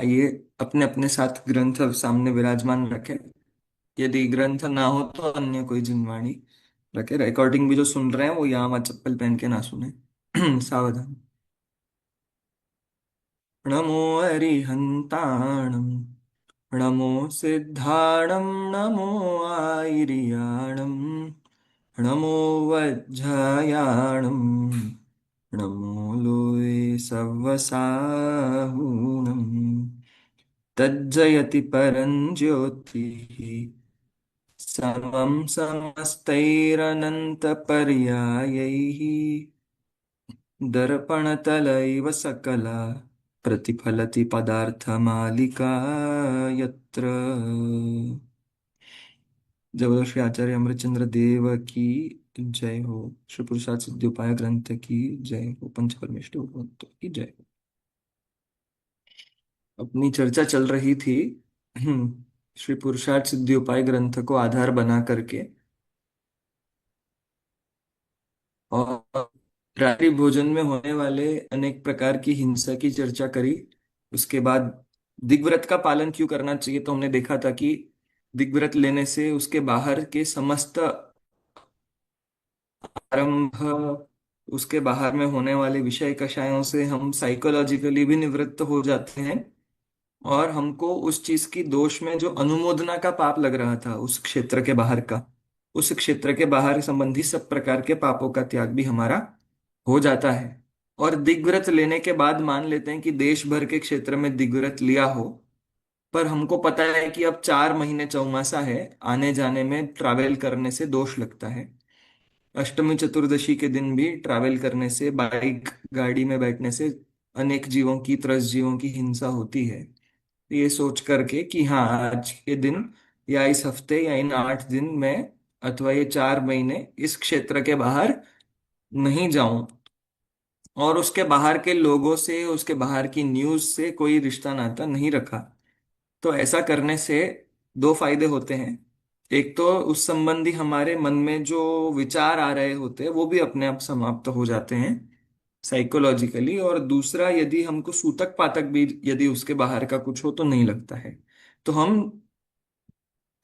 आइए अपने अपने साथ ग्रंथ सामने विराजमान रखें। यदि ग्रंथ ना हो तो अन्य कोई जिनवाणी रखे। रिकॉर्डिंग भी जो सुन रहे हैं वो यहाँ वहाँ चप्पल पहन के ना सुने। सावधान। नमो अरिहंताणम, नमो सिद्धाणम, नमो आयर्याणम, नमो वज्झायाणम, नमो लोये सव्वसाहूणम। तज्जयति परञ्ज्योतिः समं समस्तैरनन्तपर्यायैः। दर्पणतल इव सकला प्रतिफलति पदार्थमालिका यत्र। जय श्री आचार्य अमृतचंद्र देव की जय हो। श्री पुरुषार्थ सिद्धियोपाय ग्रंथ की जय हो। पंच परमेष्टि भगवंतों की जय हो। अपनी चर्चा चल रही थी श्री पुरुषार्थ सिद्धियोपाय ग्रंथ को आधार बना करके, और रात्रि भोजन में होने वाले अनेक प्रकार की हिंसा की चर्चा करी। उसके बाद दिग्व्रत का पालन क्यों करना चाहिए, तो हमने देखा था कि दिग्व्रत लेने से उसके बाहर के समस्त आरंभ, उसके बाहर में होने वाले विषय कषायों से हम साइकोलॉजिकली भी निवृत्त हो जाते हैं। और हमको उस चीज की दोष में जो अनुमोदना का पाप लग रहा था उस क्षेत्र के बाहर का, उस क्षेत्र के बाहर संबंधी सब प्रकार के पापों का त्याग भी हमारा हो जाता है। और दिग्व्रत लेने के बाद मान लेते हैं कि देश भर के क्षेत्र में दिग्व्रत लिया हो, पर हमको पता है कि अब 4 महीने चौमासा है, आने जाने में ट्रैवल करने से दोष लगता है। अष्टमी चतुर्दशी के दिन भी ट्रैवल करने से, बाइक गाड़ी में बैठने से अनेक जीवों की, त्रस जीवों की हिंसा होती है। ये सोच करके कि हाँ, आज के दिन या इस हफ्ते या इन 8 दिन में अथवा ये 4 महीने इस क्षेत्र के बाहर नहीं जाऊं, और उसके बाहर के लोगों से, उसके बाहर की न्यूज से कोई रिश्ता नाता नहीं रखा। तो ऐसा करने से दो फायदे होते हैं। एक तो उस संबंधी हमारे मन में जो विचार आ रहे होते हैं वो भी अपने आप समाप्त हो जाते हैं साइकोलॉजिकली। और दूसरा, यदि हमको सूतक पातक भी यदि उसके बाहर का कुछ हो तो नहीं लगता है, तो हम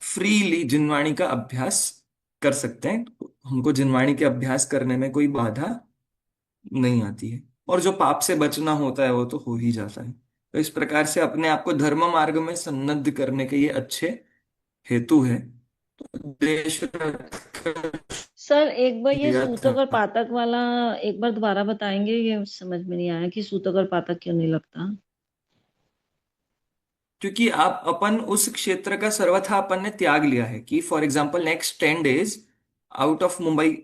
फ्रीली जिनवाणी का अभ्यास कर सकते हैं। हमको जिनवाणी के अभ्यास करने में कोई बाधा नहीं आती है। और जो पाप से बचना होता है वो तो हो ही जाता है। तो इस प्रकार से अपने आप को धर्म मार्ग में सन्नद्ध करने के ये अच्छे हेतु है। देश रक्षा सर एक बार ये दिया सूतक था, और पातक वाला एक बार दोबारा बताएंगे? ये समझ में नहीं आया कि सूतक और पातक क्यों नहीं लगता। क्योंकि आप अपन उस क्षेत्र का सर्वथा अपन ने त्याग लिया है कि for example next 10 days out of Mumbai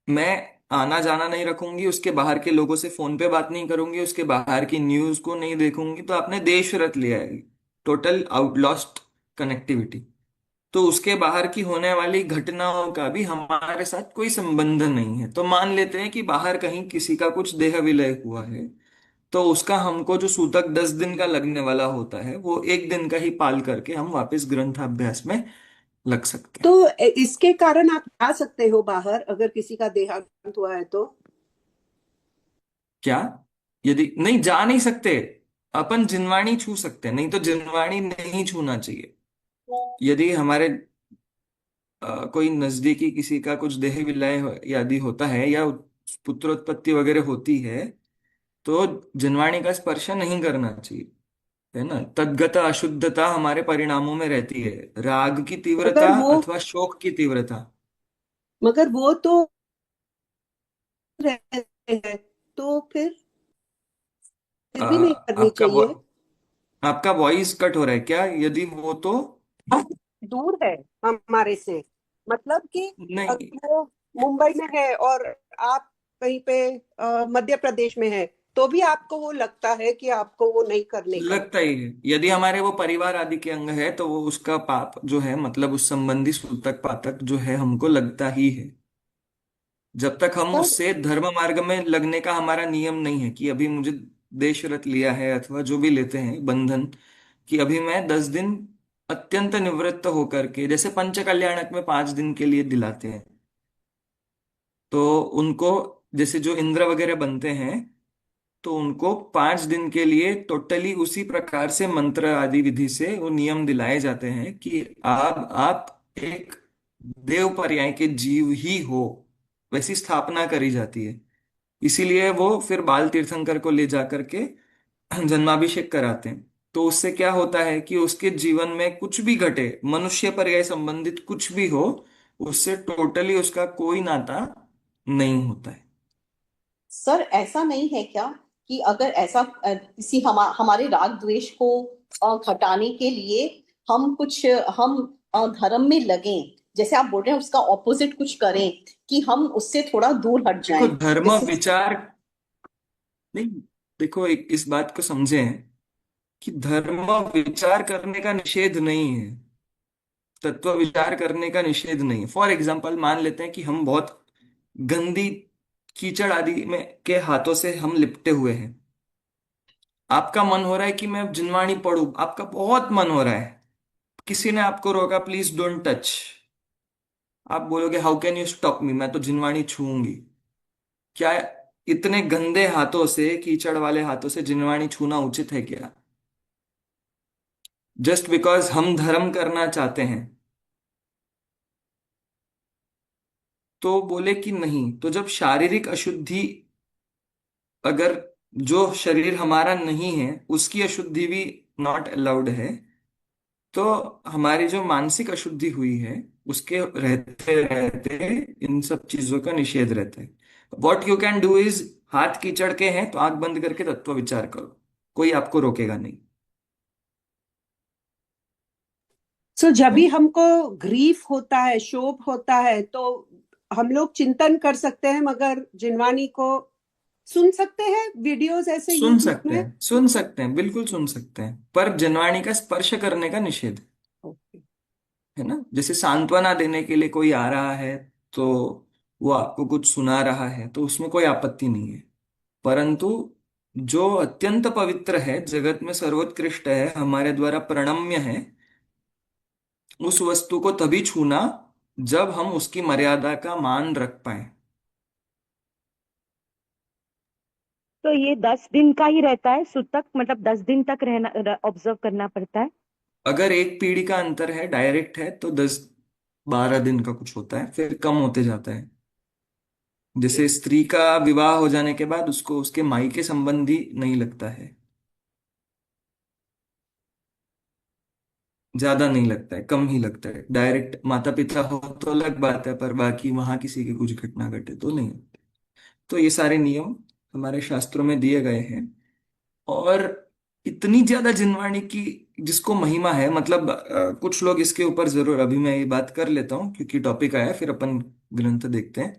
मैं आना जाना नहीं रखूंगी, उसके बाहर के लोगों से फोन पे बात नहीं करूंगी, उसके बाहर की न्यूज को नहीं देखूंगी। तो आपने देश रत लिया है, टोटल आउट लॉस्ट कनेक्टिविटी। तो उसके बाहर की होने वाली घटनाओं का भी हमारे साथ कोई संबंध नहीं है। तो मान लेते हैं कि बाहर कहीं किसी का कुछ देह विलय हुआ है, तो उसका हमको जो सूतक 10 दिन का लगने वाला होता है वो 1 दिन का ही पाल करके हम वापस ग्रंथाभ्यास में लग सकते तो हैं। इसके कारण आप जा सकते हो बाहर अगर किसी का देहांत हुआ है तो? क्या? यदि नहीं जा नहीं सकते, अपन जिनवाणी छू सकते हैं, नहीं तो जिनवाणी नहीं छूना चाहिए। यदि हमारे कोई नजदीकी किसी का कुछ देह विलय आदि होता है या पुत्रोत्पत्ति वगैरह होती है, तो जिनवाणी का स्पर्श नहीं करना चाहिए, है ना। तद्गत अशुद्धता हमारे परिणामों में रहती है, राग की मगर तीव्रता वो अथवा शोक की तीव्रता। मगर वो तो रहते हैं, तो फिर भी नहीं करनी आपका चाहिए। आपका वॉइस कट हो रहा है क्या? यदि वो तो दूर है हमारे से, मतलब कि नहीं, अगर वो मुंबई में है और आप कहीं पे मध्य प्रदेश में है, तो भी आपको वो लगता है कि आपको वो नहीं करने का। लगता ही है। यदि हमारे वो परिवार आदि के अंग है तो वो उसका पाप जो है, मतलब उस संबंधी सूतक पातक जो है हमको लगता ही है। जब तक हम पर उससे धर्म मार्ग में लगने का हमारा नियम नहीं है कि अभी मुझे देश व्रत लिया है अथवा जो भी लेते हैं बंधन, कि अभी मैं 10 दिन अत्यंत निवृत्त होकर के, जैसे पंच कल्याणक में 5 दिन के लिए दिलाते हैं, तो उनको, जैसे जो इंद्र वगैरह बनते हैं, तो उनको 5 दिन के लिए टोटली उसी प्रकार से मंत्र आदि विधि से वो नियम दिलाए जाते हैं कि आप एक देव पर्याय के जीव ही हो, वैसी स्थापना करी जाती है। इसीलिए वो फिर बाल तीर्थंकर को ले जा करके जन्माभिषेक कराते हैं। तो उससे क्या होता है कि उसके जीवन में कुछ भी घटे, मनुष्य पर्याय संबंधित कुछ भी हो, उससे टोटली उसका कोई नाता नहीं होता है। सर ऐसा नहीं है क्या कि अगर ऐसा किसी हमारे राग द्वेष को घटाने के लिए हम कुछ हम धर्म में लगें, जैसे आप बोल रहे हैं उसका ऑपोजिट कुछ करें कि हम उससे थोड़ा दूर हट देखो जाएं। धर्म जैसे विचार नहीं, देखो इस बात को समझें कि धर्म विचार करने का निषेध नहीं है, तत्व विचार करने का निषेध नहीं है। फॉर एग्जाम्पल मान लेते हैं कि हम बहुत गंदी कीचड़ आदि में के हाथों से हम लिपटे हुए हैं। आपका मन हो रहा है कि मैं जिनवाणी पढ़ूं, आपका बहुत मन हो रहा है, किसी ने आपको रोका, प्लीज डोंट टच। आप बोलोगे how can you stop me, मैं तो जिनवाणी छूऊंगी। क्या इतने गंदे हाथों से, कीचड़ वाले हाथों से जिनवाणी छूना उचित है क्या? जस्ट बिकॉज हम धर्म करना चाहते हैं। तो बोले कि नहीं, तो जब शारीरिक अशुद्धि, अगर जो शरीर हमारा नहीं है उसकी अशुद्धि भी नॉट अलाउड है, तो हमारी जो मानसिक अशुद्धि हुई है उसके रहते रहते इन सब चीजों का निषेध रहता है। What you can do is, हाथ कीचड़ के हैं तो आंख बंद करके तत्व विचार करो, कोई आपको रोकेगा नहीं। सो जब भी हमको ग्रीफ होता है, शोक होता है, तो हम लोग चिंतन कर सकते हैं, मगर जिनवानी को सुन सकते हैं वीडियोस ऐसे सुन यूट्यूब सकते में। हैं, सुन सकते हैं, बिल्कुल सुन सकते हैं, पर जनवाणी का स्पर्श करने का निषेध ओके। है ना। जैसे सांत्वना देने के लिए कोई आ रहा है तो वो आपको कुछ सुना रहा है तो उसमें कोई आपत्ति नहीं है। परंतु जो अत्यंत पवित्र है, जगत में सर्वोत्कृष्ट है, हमारे द्वारा प्रणम्य है, उस वस्तु को तभी छूना जब हम उसकी मर्यादा का मान रख पाए। तो ये 10 दिन का ही रहता है सूतक, मतलब 10 दिन तक रहना, ऑब्जर्व करना पड़ता है? अगर एक पीढ़ी का अंतर है, डायरेक्ट है, तो 10-12 दिन का कुछ होता है, फिर कम होते जाता है। जैसे स्त्री का विवाह हो जाने के बाद उसको उसके मायके संबंधी नहीं लगता है, ज्यादा नहीं लगता है, कम ही लगता है। डायरेक्ट माता पिता हो तो अलग बात है, पर बाकी वहां किसी की कुछ घटना घटे तो नहीं। तो ये सारे नियम हमारे शास्त्रों में दिए गए हैं। और इतनी ज्यादा जिनवाणी की जिसको महिमा है, मतलब कुछ लोग इसके ऊपर जरूर, अभी मैं ये बात कर लेता हूँ क्योंकि टॉपिक आया, फिर अपन ग्रंथ देखते हैं।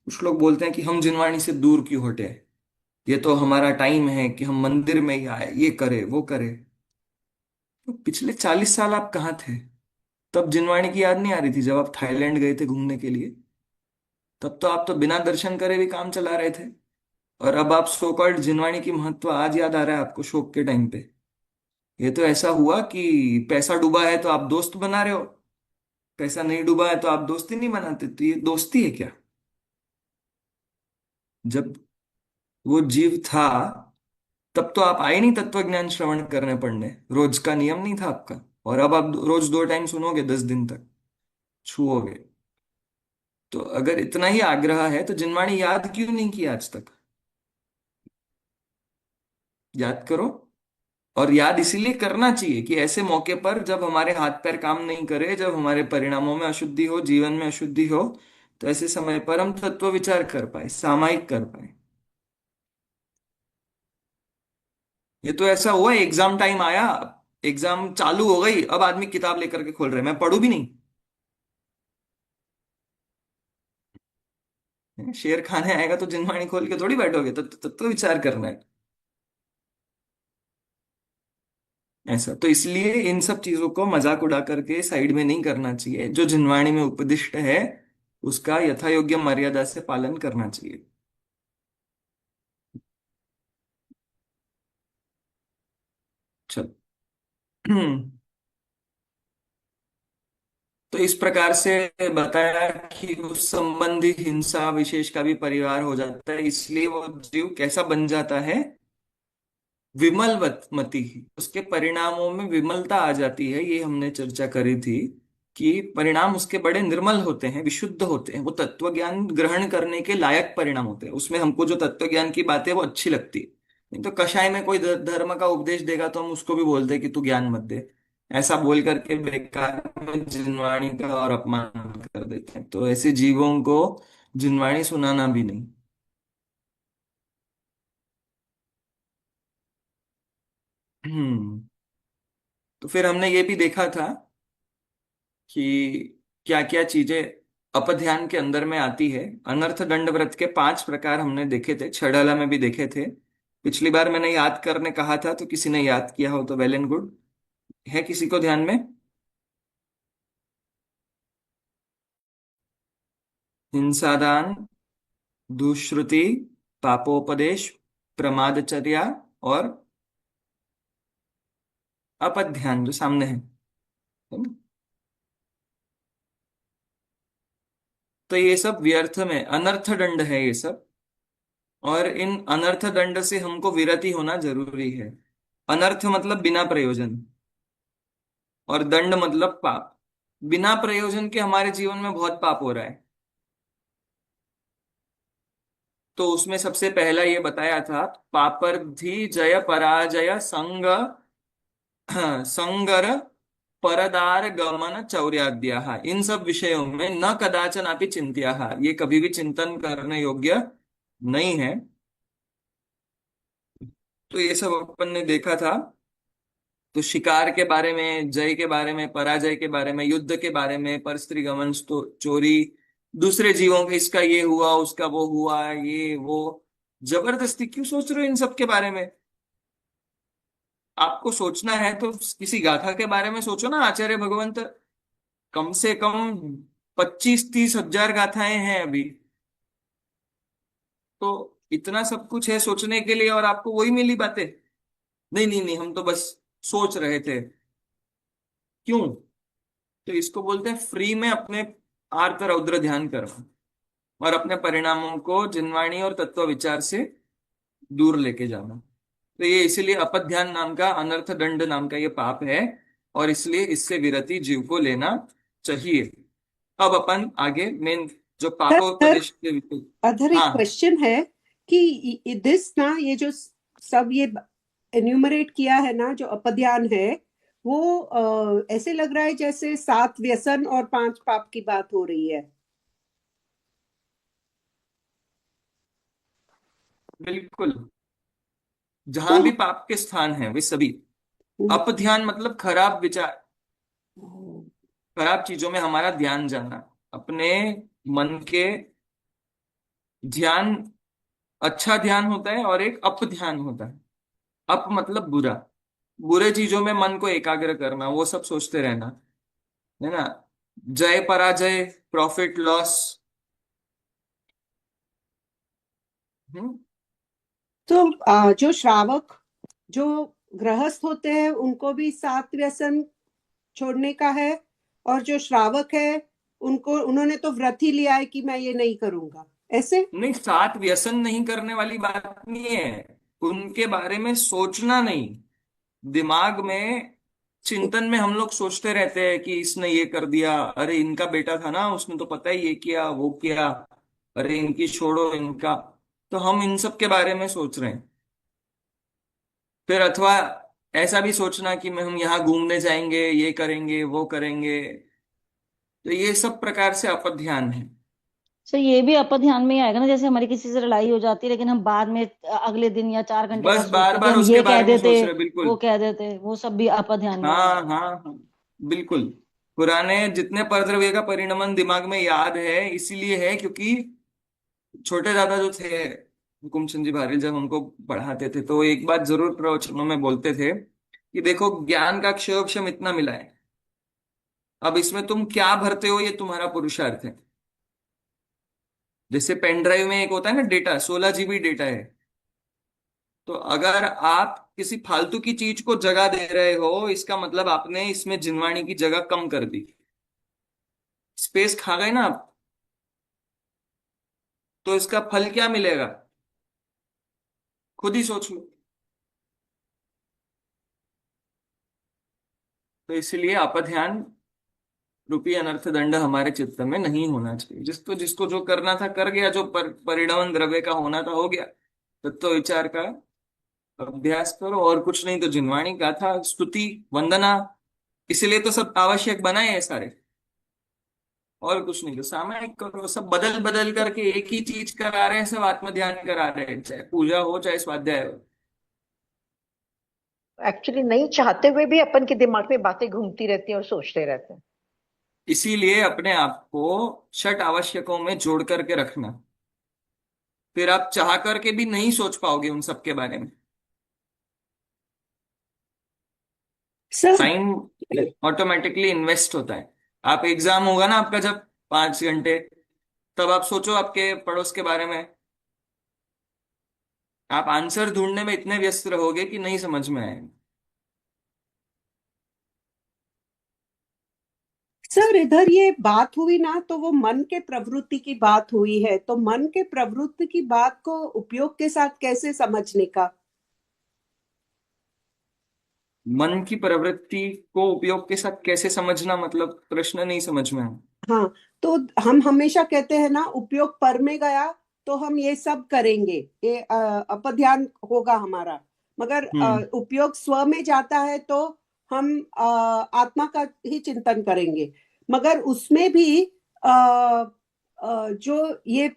कुछ लोग बोलते हैं कि हम जिनवाणी से दूर क्यों हटे, ये तो हमारा टाइम है कि हम मंदिर में ही आए, ये करे वो करे। तो पिछले 40 साल आप कहाँ थे? तब जिनवाणी की याद नहीं आ रही थी जब आप थाईलैंड गए थे घूमने के लिए? तब तो आप तो बिना दर्शन करे भी काम चला रहे थे। और अब आप सो कॉल्ड जिनवाणी की महत्व आज याद आ रहा है आपको शोक के टाइम पे? ये तो ऐसा हुआ कि पैसा डूबा है तो आप दोस्त बना रहे हो, पैसा नहीं डूबा है तो आप दोस्ती नहीं बनाते। तो ये दोस्ती है क्या? जब वो जीव था तब तो आप आए नहीं तत्व ज्ञान श्रवण करने पढ़ने, रोज का नियम नहीं था आपका। और अब आप रोज 2 टाइम सुनोगे 10 दिन तक, छूओगे। तो अगर इतना ही आग्रह है तो जिनवाणी याद क्यों नहीं किया आज तक? याद करो। और याद इसीलिए करना चाहिए कि ऐसे मौके पर जब हमारे हाथ पैर काम नहीं करे, जब हमारे परिणामों में अशुद्धि हो, जीवन में अशुद्धि हो, तो ऐसे समय पर हम तत्व विचार कर पाए, सामायिक कर पाए। ये तो ऐसा हुआ, एग्जाम टाइम आया, एग्जाम चालू हो गई, अब आदमी किताब लेकर के खोल रहे हैं, मैं पढ़ू भी नहीं। शेर खाने आएगा तो जिनवाणी खोल के थोड़ी बैठोगे, तो तत्व विचार करना है। ऐसा तो इसलिए इन सब चीजों को मजाक उड़ा करके साइड में नहीं करना चाहिए। जो जिनवाणी में उपदिष्ट है उसका यथा योग्य मर्यादा से पालन करना चाहिए। चल तो इस प्रकार से बताया कि उस संबंधी हिंसा विशेष का भी परिवार हो जाता है, इसलिए वो जीव कैसा बन जाता है मति, उसके परिणामों में विमलता आ जाती है। ये हमने चर्चा करी थी कि परिणाम उसके बड़े निर्मल होते हैं, विशुद्ध होते हैं, वो तत्व ज्ञान ग्रहण करने के लायक परिणाम होते हैं। उसमें हमको जो तत्व ज्ञान की बात है वो अच्छी लगती है। नहीं तो कषाय में कोई धर्म का उपदेश देगा तो हम उसको भी बोलते हैं कि तू ज्ञान मत दे। ऐसा बोल करके बेकार में जिनवाणी का और अपमान कर देते हैं। तो ऐसे जीवों को जिनवाणी सुनाना भी नहीं। तो फिर हमने ये भी देखा था कि क्या क्या चीजें अपध्यान के अंदर में आती है। अनर्थ दंड व्रत के 5 प्रकार हमने देखे थे, छड़ाला में भी देखे थे। पिछली बार मैंने याद करने कहा था, तो किसी ने याद किया हो तो वेल एंड गुड। है किसी को ध्यान में? हिंसादान, दुष्श्रुति, पापोपदेश, प्रमादचर्या और अपध्यान जो सामने है ना? तो ये सब व्यर्थ में अनर्थ दंड है ये सब। और इन अनर्थ दंड से हमको विरति होना जरूरी है। अनर्थ मतलब बिना प्रयोजन, और दंड मतलब पाप। बिना प्रयोजन के हमारे जीवन में बहुत पाप हो रहा है। तो उसमें सबसे पहला ये बताया था, पापर्धि जय पराजय संग संगर परदार गमन चौर्याद्या, इन सब विषयों में न कदाचन अपि चिंत्या, ये कभी भी चिंतन करने योग्य नहीं है। तो ये सब अपन ने देखा था। तो शिकार के बारे में, जय के बारे में, पराजय के बारे में, युद्ध के बारे में, परस्त्री गमन, चोरी, दूसरे जीवों के इसका ये हुआ उसका वो हुआ, ये वो। जबरदस्ती क्यों सोच रहे हो इन सब के बारे में? आपको सोचना है तो किसी गाथा के बारे में सोचो ना। आचार्य भगवंत कम से कम 25-30 हजार गाथाएं हैं अभी। तो इतना सब कुछ है सोचने के लिए, और आपको वही मिली बातें। नहीं नहीं नहीं, हम तो बस सोच रहे थे। क्यों? तो इसको बोलते हैं फ्री में अपने आर्त रौद्र ध्यान करना, और अपने परिणामों को जिनवाणी और तत्व विचार से दूर लेके जाना। तो ये इसीलिए अपध्यान नाम का, अनर्थ दंड नाम का ये पाप है, और इसलिए इससे विरति जीव को लेना चाहिए। अब अपन आगे मेन जो सर पापोपदेश के अधर एक हाँ क्वेश्चन है कि दिस ना, ये जो सब ये एन्यूमरेट किया है ना, जो अपध्यान है, वो ऐसे लग रहा है जैसे 7 व्यसन और 5 पाप की बात हो रही है। बिल्कुल, तो जहां भी पाप के स्थान हैं वे सभी। अपध्यान मतलब खराब विचार, खराब चीजों में हमारा ध्यान जाना। अपने मन के ध्यान, अच्छा ध्यान होता है और एक अप ध्यान होता है। अप मतलब बुरा, बुरे चीजों में मन को एकाग्र करना, वो सब सोचते रहना, है ना। जय पराजय, प्रॉफिट लॉस। हम्म। तो जो श्रावक, जो गृहस्थ होते हैं, उनको भी 7 व्यसन छोड़ने का है, और जो श्रावक है उनको, उन्होंने तो व्रत ही लिया है कि मैं ये नहीं करूंगा, ऐसे। नहीं, साथ व्यसन नहीं करने वाली बात नहीं है। उनके बारे में सोचना नहीं। दिमाग में, चिंतन में हम लोग सोचते रहते हैं कि इसने ये कर दिया, अरे इनका बेटा था ना, उसने तो पता ही ये किया वो किया, अरे इनकी छोड़ो इनका। तो हम इन सब के बारे में सोच रहे हैं। फिर अथवा ऐसा भी सोचना कि मैं हम यहाँ घूमने जाएंगे, ये करेंगे वो करेंगे। तो ये सब प्रकार से अपध्यान है। सर ये भी अपध्यान में ही आएगा ना, जैसे हमारी किसी से लड़ाई हो जाती है लेकिन हम बाद में अगले दिन या 4 घंटे बाद बस बार सोचते कि बार हम उसके ये कह बारे में देते, सोच रहे, वो बिल्कुल। कह देते, वो सब भी अपध्यान में ही हाँ आएगा। हाँ हाँ, बिल्कुल। पुराने जितने परद्रव्य का परिणमन दिमाग में याद है, इसीलिए है क्योंकि छोटे दादा जो थे हुकुमचंद जी भारी, जब हमको पढ़ाते थे तो एक बात जरूर प्रवचनों में बोलते थे कि देखो, ज्ञान का क्षयोक्षम इतना मिला है, अब इसमें तुम क्या भरते हो ये तुम्हारा पुरुषार्थ है। जैसे पेन ड्राइव में एक होता है ना डेटा, 16 GB डेटा है। तो अगर आप किसी फालतू की चीज को जगह दे रहे हो, इसका मतलब आपने इसमें जिनवाणी की जगह कम कर दी, स्पेस खा गए ना आप। तो इसका फल क्या मिलेगा? खुद ही सोच लो। तो इसलिए अपध्यान रूपी अनर्थ दंड हमारे चित्त में नहीं होना चाहिए। जिसको जिसको जो करना था कर गया, जो परिणमन द्रव्य का होना था हो गया। तत्व विचार का अभ्यास करो, और कुछ नहीं तो जिनवाणी गाथा स्तुति वंदना, इसलिए तो सब आवश्यक बनाए हैं सारे। और कुछ नहीं तो सामायिक करो, सब बदल बदल करके एक ही चीज करा रहे हैं, सब आत्म ध्यान करा रहे हैं, चाहे पूजा हो चाहे स्वाध्याय हो। एक्चुअली नहीं चाहते हुए भी अपन के दिमाग में बातें घूमती रहती हैं और सोचते रहते हैं। इसीलिए अपने आप को षट आवश्यकों में जोड़ करके रखना, फिर आप चाह करके भी नहीं सोच पाओगे उन सब के बारे में। सर टाइम ऑटोमेटिकली इन्वेस्ट होता है। आप एग्जाम होगा ना आपका जब 5 घंटे, तब आप सोचो आपके पड़ोस के बारे में, आप आंसर ढूंढने में इतने व्यस्त रहोगे कि नहीं समझ में आएगा। सर इधर ये बात हुई ना, तो वो मन के प्रवृत्ति की बात हुई है, तो मन के प्रवृत्ति की बात को उपयोग के साथ कैसे समझने का? मन की प्रवृत्ति को उपयोग के साथ कैसे समझना, मतलब प्रश्न नहीं समझ में आया। हाँ, तो हम हमेशा कहते हैं ना, उपयोग पर में गया तो हम ये सब करेंगे, ये अपध्यान होगा हमारा। मगर हम्म उपयोग स्व में जाता है तो हम आत्मा का ही चिंतन करेंगे। मगर उसमें भी जो ये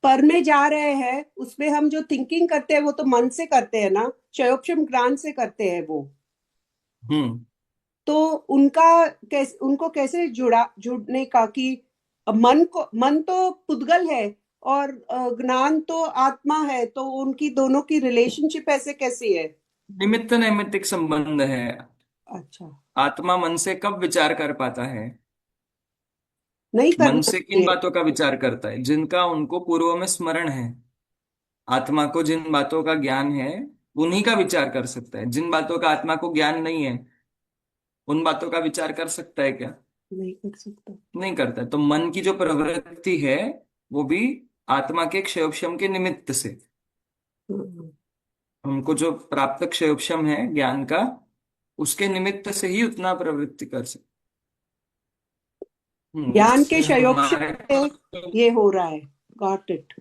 पर में जा रहे हैं, उसमें हम जो थिंकिंग करते हैं वो तो मन से करते हैं ना, क्षयोक्षम ज्ञान से करते हैं वो। हम्म तो उनको कैसे जुड़ने का कि मन तो पुद्गल है और ज्ञान तो आत्मा है, तो उनकी दोनों की रिलेशनशिप ऐसे कैसी है? निमित्त नैमित्तिक संबंध है। अच्छा, आत्मा मन से कब विचार कर पाता है? नहीं मन करना से किन चाहिए। बातों का विचार करता है? जिनका उनको पूर्व में स्मरण है। आत्मा को जिन बातों का ज्ञान है उन्हीं का विचार कर सकता है। जिन बातों का आत्मा को ज्ञान नहीं है उन बातों का विचार कर सकता है क्या? नहीं कर सकता। नहीं करता है। तो मन की जो प्रवृत्ति है वो भी आत्मा के क्षयोक्षम के निमित्त से, हाँ। उनको जो प्राप्त क्षयोक्षम है ज्ञान का, उसके निमित्त से ही उतना प्रवृत्ति कर सकते। ज्ञान के जैसे क्षयोक्षम हमारे से ये हो रहा है। Got it.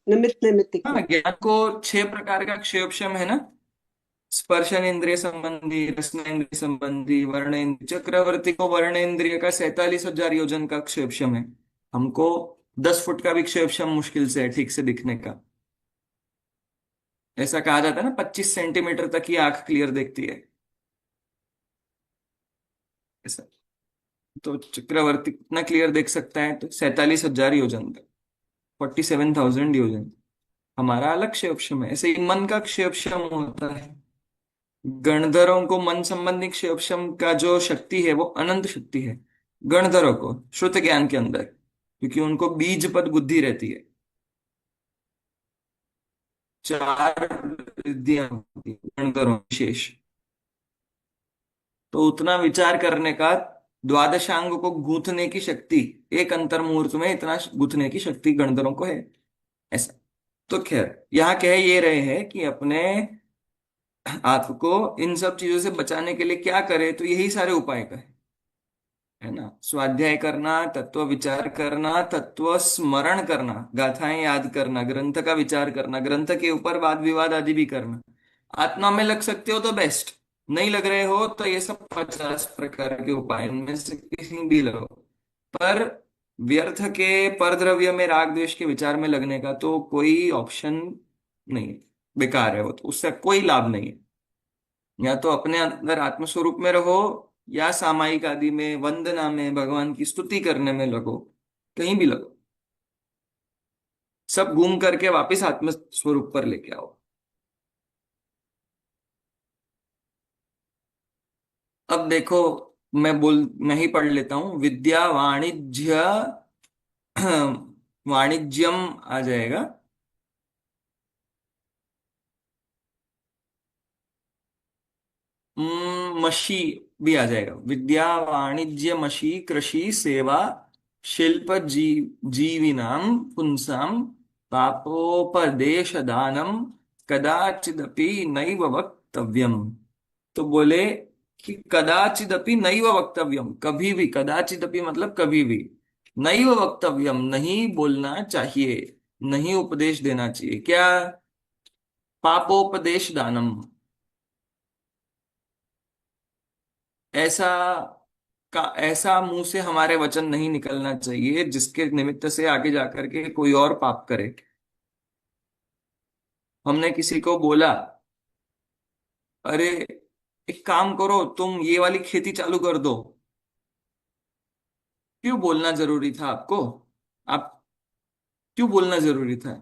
निमित्त हाँ, नैमित्तिक। ज्ञान को 6 प्रकार का क्षयोक्षम है ना। स्पर्शन इंद्रिय संबंधी, रसनेन्द्रिय संबंधी, वर्णेन्द्रिय। चक्रवर्ती को वर्णेन्द्रिय का 47,000 योजन का क्षेपशम है। हमको 10 फुट का भी क्षेपशम मुश्किल से है ठीक से दिखने का। ऐसा कहा जाता है ना, 25 सेंटीमीटर तक ही आंख क्लियर देखती है, ऐसा। तो चक्रवर्ती कितना क्लियर देख सकता है? तो 47,000 योजन तक, 47,000 योजन। हमारा अलग क्षेपशम है। ऐसे ही मन का क्षेपशम होता है। गणधरों को मन संबंधी क्षेपशम का जो शक्ति है वो अनंत शक्ति है। गणधरों को श्रुत ज्ञान के अंदर, क्योंकि उनको बीज पद बुद्धि रहती है। 4 रिद्धियां होती हैं गणधरों विशेष। तो उतना विचार करने का, द्वादशांग को गूंथने की शक्ति, एक अंतर मुहूर्त में इतना गूंथने की शक्ति गणधरों को है, ऐसा। तो खैर यहाँ कह ये रहे हैं कि अपने आपको इन सब चीजों से बचाने के लिए क्या करे, तो यही सारे उपाय का है ना। स्वाध्याय करना, तत्व विचार करना, तत्व स्मरण करना, गाथाएं याद करना, ग्रंथ का विचार करना, ग्रंथ के ऊपर वाद विवाद आदि भी करना। आत्मा में लग सकते हो तो बेस्ट, नहीं लग रहे हो तो ये सब 50 प्रकार के उपाय में से किसी भी लगो। पर व्यर्थ के परद्रव्य में राग द्वेष के विचार में लगने का तो कोई ऑप्शन नहीं है। बेकार है वो, तो उससे कोई लाभ नहीं है। या तो अपने अंदर आत्मस्वरूप में रहो, या सामायिक आदि में, वंदना में, भगवान की स्तुति करने में लगो, कहीं भी लगो। सब घूम करके वापस आत्म स्वरूप पर लेके आओ। अब देखो, मैं ही पढ़ लेता हूं। विद्या वाणिज्य वाणिज्यम आ जाएगा। मशी भी आ जाएगा। विद्या वाणिज्य मशी कृषि सेवा शिल्प जीविनाम पुंसाम पापोपदेश दानम कदाचिदपि नैव वक्तव्यम। तो बोले कि कदाचिदपि नैव वक्तव्यम, कभी भी, कदाचिदपि मतलब कभी भी, नैव वक्तव्यम, नहीं बोलना चाहिए, नहीं उपदेश देना चाहिए। क्या? पापोपदेश दानम। ऐसा ऐसा मुंह से हमारे वचन नहीं निकलना चाहिए जिसके निमित्त से आगे जाकर के कोई और पाप करे। हमने किसी को बोला, अरे एक काम करो, तुम ये वाली खेती चालू कर दो। क्यों बोलना जरूरी था आपको? आप क्यों बोलना जरूरी था?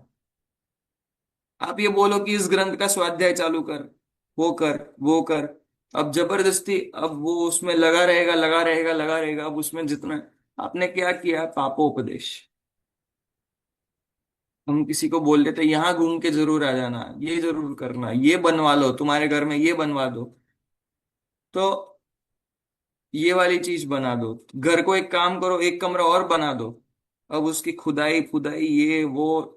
आप ये बोलो कि इस ग्रंथ का स्वाध्याय चालू कर, वो कर, वो कर। अब जबरदस्ती, अब वो उसमें लगा रहेगा, लगा रहेगा, लगा रहेगा। अब उसमें जितना आपने क्या किया, पापोपदेश। हम किसी को बोल देते यहाँ घूम के जरूर आ जाना, ये जरूर करना, ये बनवा लो, तुम्हारे घर में ये बनवा दो, तो ये वाली चीज बना दो। घर को एक काम करो, एक कमरा और बना दो। अब उसकी खुदाई खुदाई ये वो,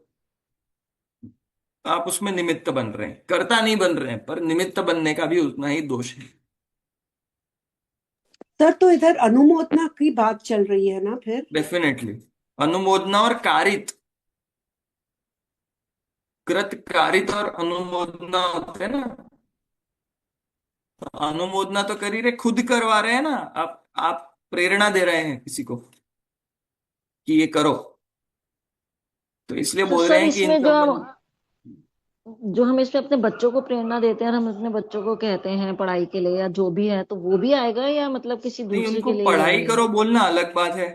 आप उसमें निमित्त बन रहे हैं, कर्ता नहीं बन रहे हैं, पर निमित्त बनने का भी उतना ही दोष है। सर तो इधर अनुमोदना की बात चल रही है ना फिर? डेफिनेटली अनुमोदना और कारित, कृत कारित और अनुमोदना होते हैं ना। तो अनुमोदना तो कर ही रहे, खुद करवा रहे हैं ना। आप प्रेरणा दे रहे हैं किसी को कि ये करो, तो इसलिए तो बोल रहे सर हैं कि इन इसमें सब बन। जो हम इसमें अपने बच्चों को प्रेरणा देते हैं और हम अपने बच्चों को कहते हैं पढ़ाई के लिए या जो भी है, तो वो भी आएगा या मतलब किसी नहीं, दूसरे उनको के लिए ही पढ़ाई आएगा? करो बोलना अलग बात है,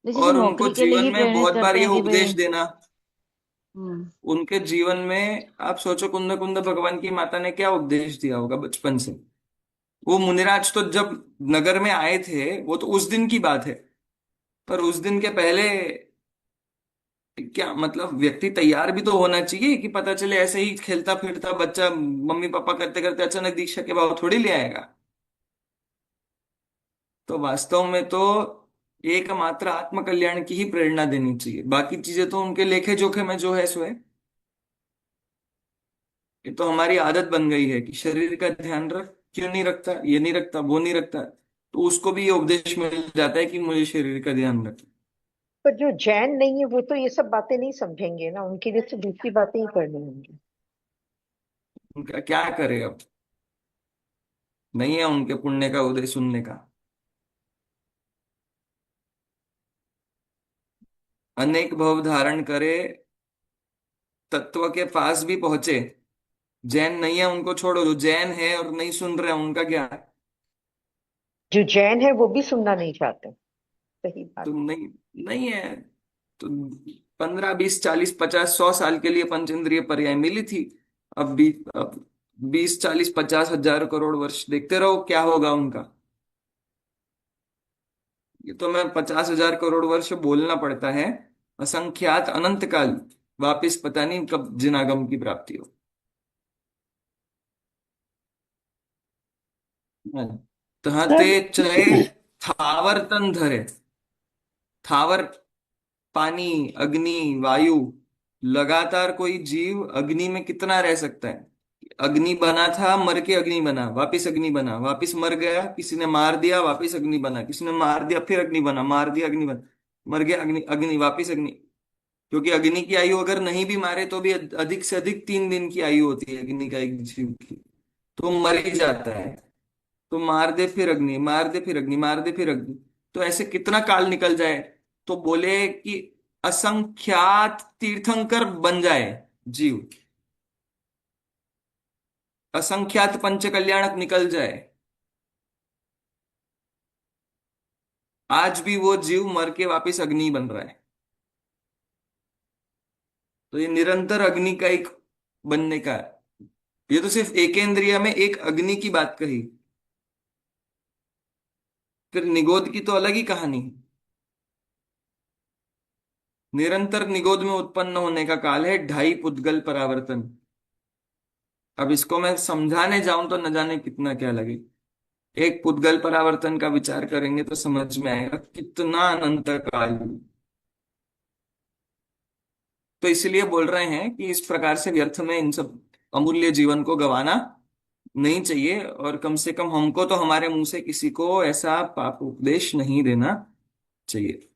जैसे और उनको नौकरी के लिए जीवन ही में प्रेरित बहुत बार करते ये हैं कि भाई। उपदेश देना। हम्म। उनके जीवन में आप सोचो, कुंद कुंद भगवान की माता ने क्या उपदेश दिया होगा बचपन से। वो मुनिराज तो जब नगर में आए थे, वो तो उस दिन की बात है, पर उस दिन के पहले क्या मतलब, व्यक्ति तैयार भी तो होना चाहिए कि पता चले ऐसे ही खेलता फिरता बच्चा मम्मी पापा करते करते अचानक दीक्षा के भाव थोड़ी ले आएगा। तो वास्तव में तो एकमात्र आत्म कल्याण की ही प्रेरणा देनी चाहिए, बाकी चीजें तो उनके लेखे जोखे में जो है सो है। ये तो हमारी आदत बन गई है कि शरीर का ध्यान रख, क्यों नहीं रखता, ये नहीं रखता, वो नहीं रखता, तो उसको भी ये उपदेश मिल जाता है कि मुझे शरीर का ध्यान रख। पर जो जैन नहीं है वो तो ये सब बातें नहीं समझेंगे ना, उनके लिए तो दूसरी बातें ही करनी होंगी। उनका क्या करे अब, नहीं है उनके पुण्य का उदय सुनने का। अनेक भव धारण करे, तत्व के पास भी पहुंचे। जैन नहीं है उनको छोड़ो, जो जैन है और नहीं सुन रहे हैं उनका क्या। जो जैन है वो भी सुनना नहीं चाहते। सही बात। तो नहीं, नहीं है तो 15, 20, 40, 50, 100 साल के लिए पंचेंद्रिय पर्याय मिली थी। अब 20, 40, 50, 1000 करोड़ वर्ष देखते रहो क्या होगा उनका। ये तो मैं 50,000 करोड़ वर्ष बोलना पड़ता है, असंख्यात अनंत काल, वापिस पता नहीं कब जिनागम की प्राप्ति हो। तहते सर चले थावर तन धरे। थावर, पानी, अग्नि, वायु, लगातार कोई जीव अग्नि में कितना रह सकता है? अग्नि बना था, मर के अग्नि बना, वापिस अग्नि बना, वापिस मर गया, किसी ने मार दिया, वापिस अग्नि बना, किसी ने मार दिया, फिर अग्नि बना, मार दिया अग्नि बना, मर गया अग्नि, अग्नि वापिस अग्नि। क्योंकि अग्नि की आयु अगर नहीं भी मारे तो भी अधिक से अधिक 3 दिन की आयु होती है अग्नि का एक जीव की, तो मर ही जाता है। तो मार दे फिर अग्नि, मार दे फिर अग्नि, मार दे फिर अग्नि, तो ऐसे कितना काल निकल जाए। तो बोले कि असंख्यात तीर्थंकर बन जाए जीव, असंख्यात पंच कल्याणक निकल जाए, आज भी वो जीव मर के वापिस अग्नि बन रहा है। तो ये निरंतर अग्नि का एक बनने का है। ये तो सिर्फ एकेंद्रिय में एक अग्नि की बात कही, फिर निगोद की तो अलग ही कहानी है। निरंतर निगोद में उत्पन्न होने का काल है 2.5 पुद्गल परावर्तन। अब इसको मैं समझाने जाऊं तो न जाने कितना क्या लगे। एक पुद्गल परावर्तन का विचार करेंगे तो समझ में आएगा कितना अनंत काल। तो इसलिए बोल रहे हैं कि इस प्रकार से व्यर्थ में इन सब अमूल्य जीवन को गंवाना नहीं चाहिए, और कम से कम हमको तो हमारे मुंह से किसी को ऐसा पाप उपदेश नहीं देना चाहिए।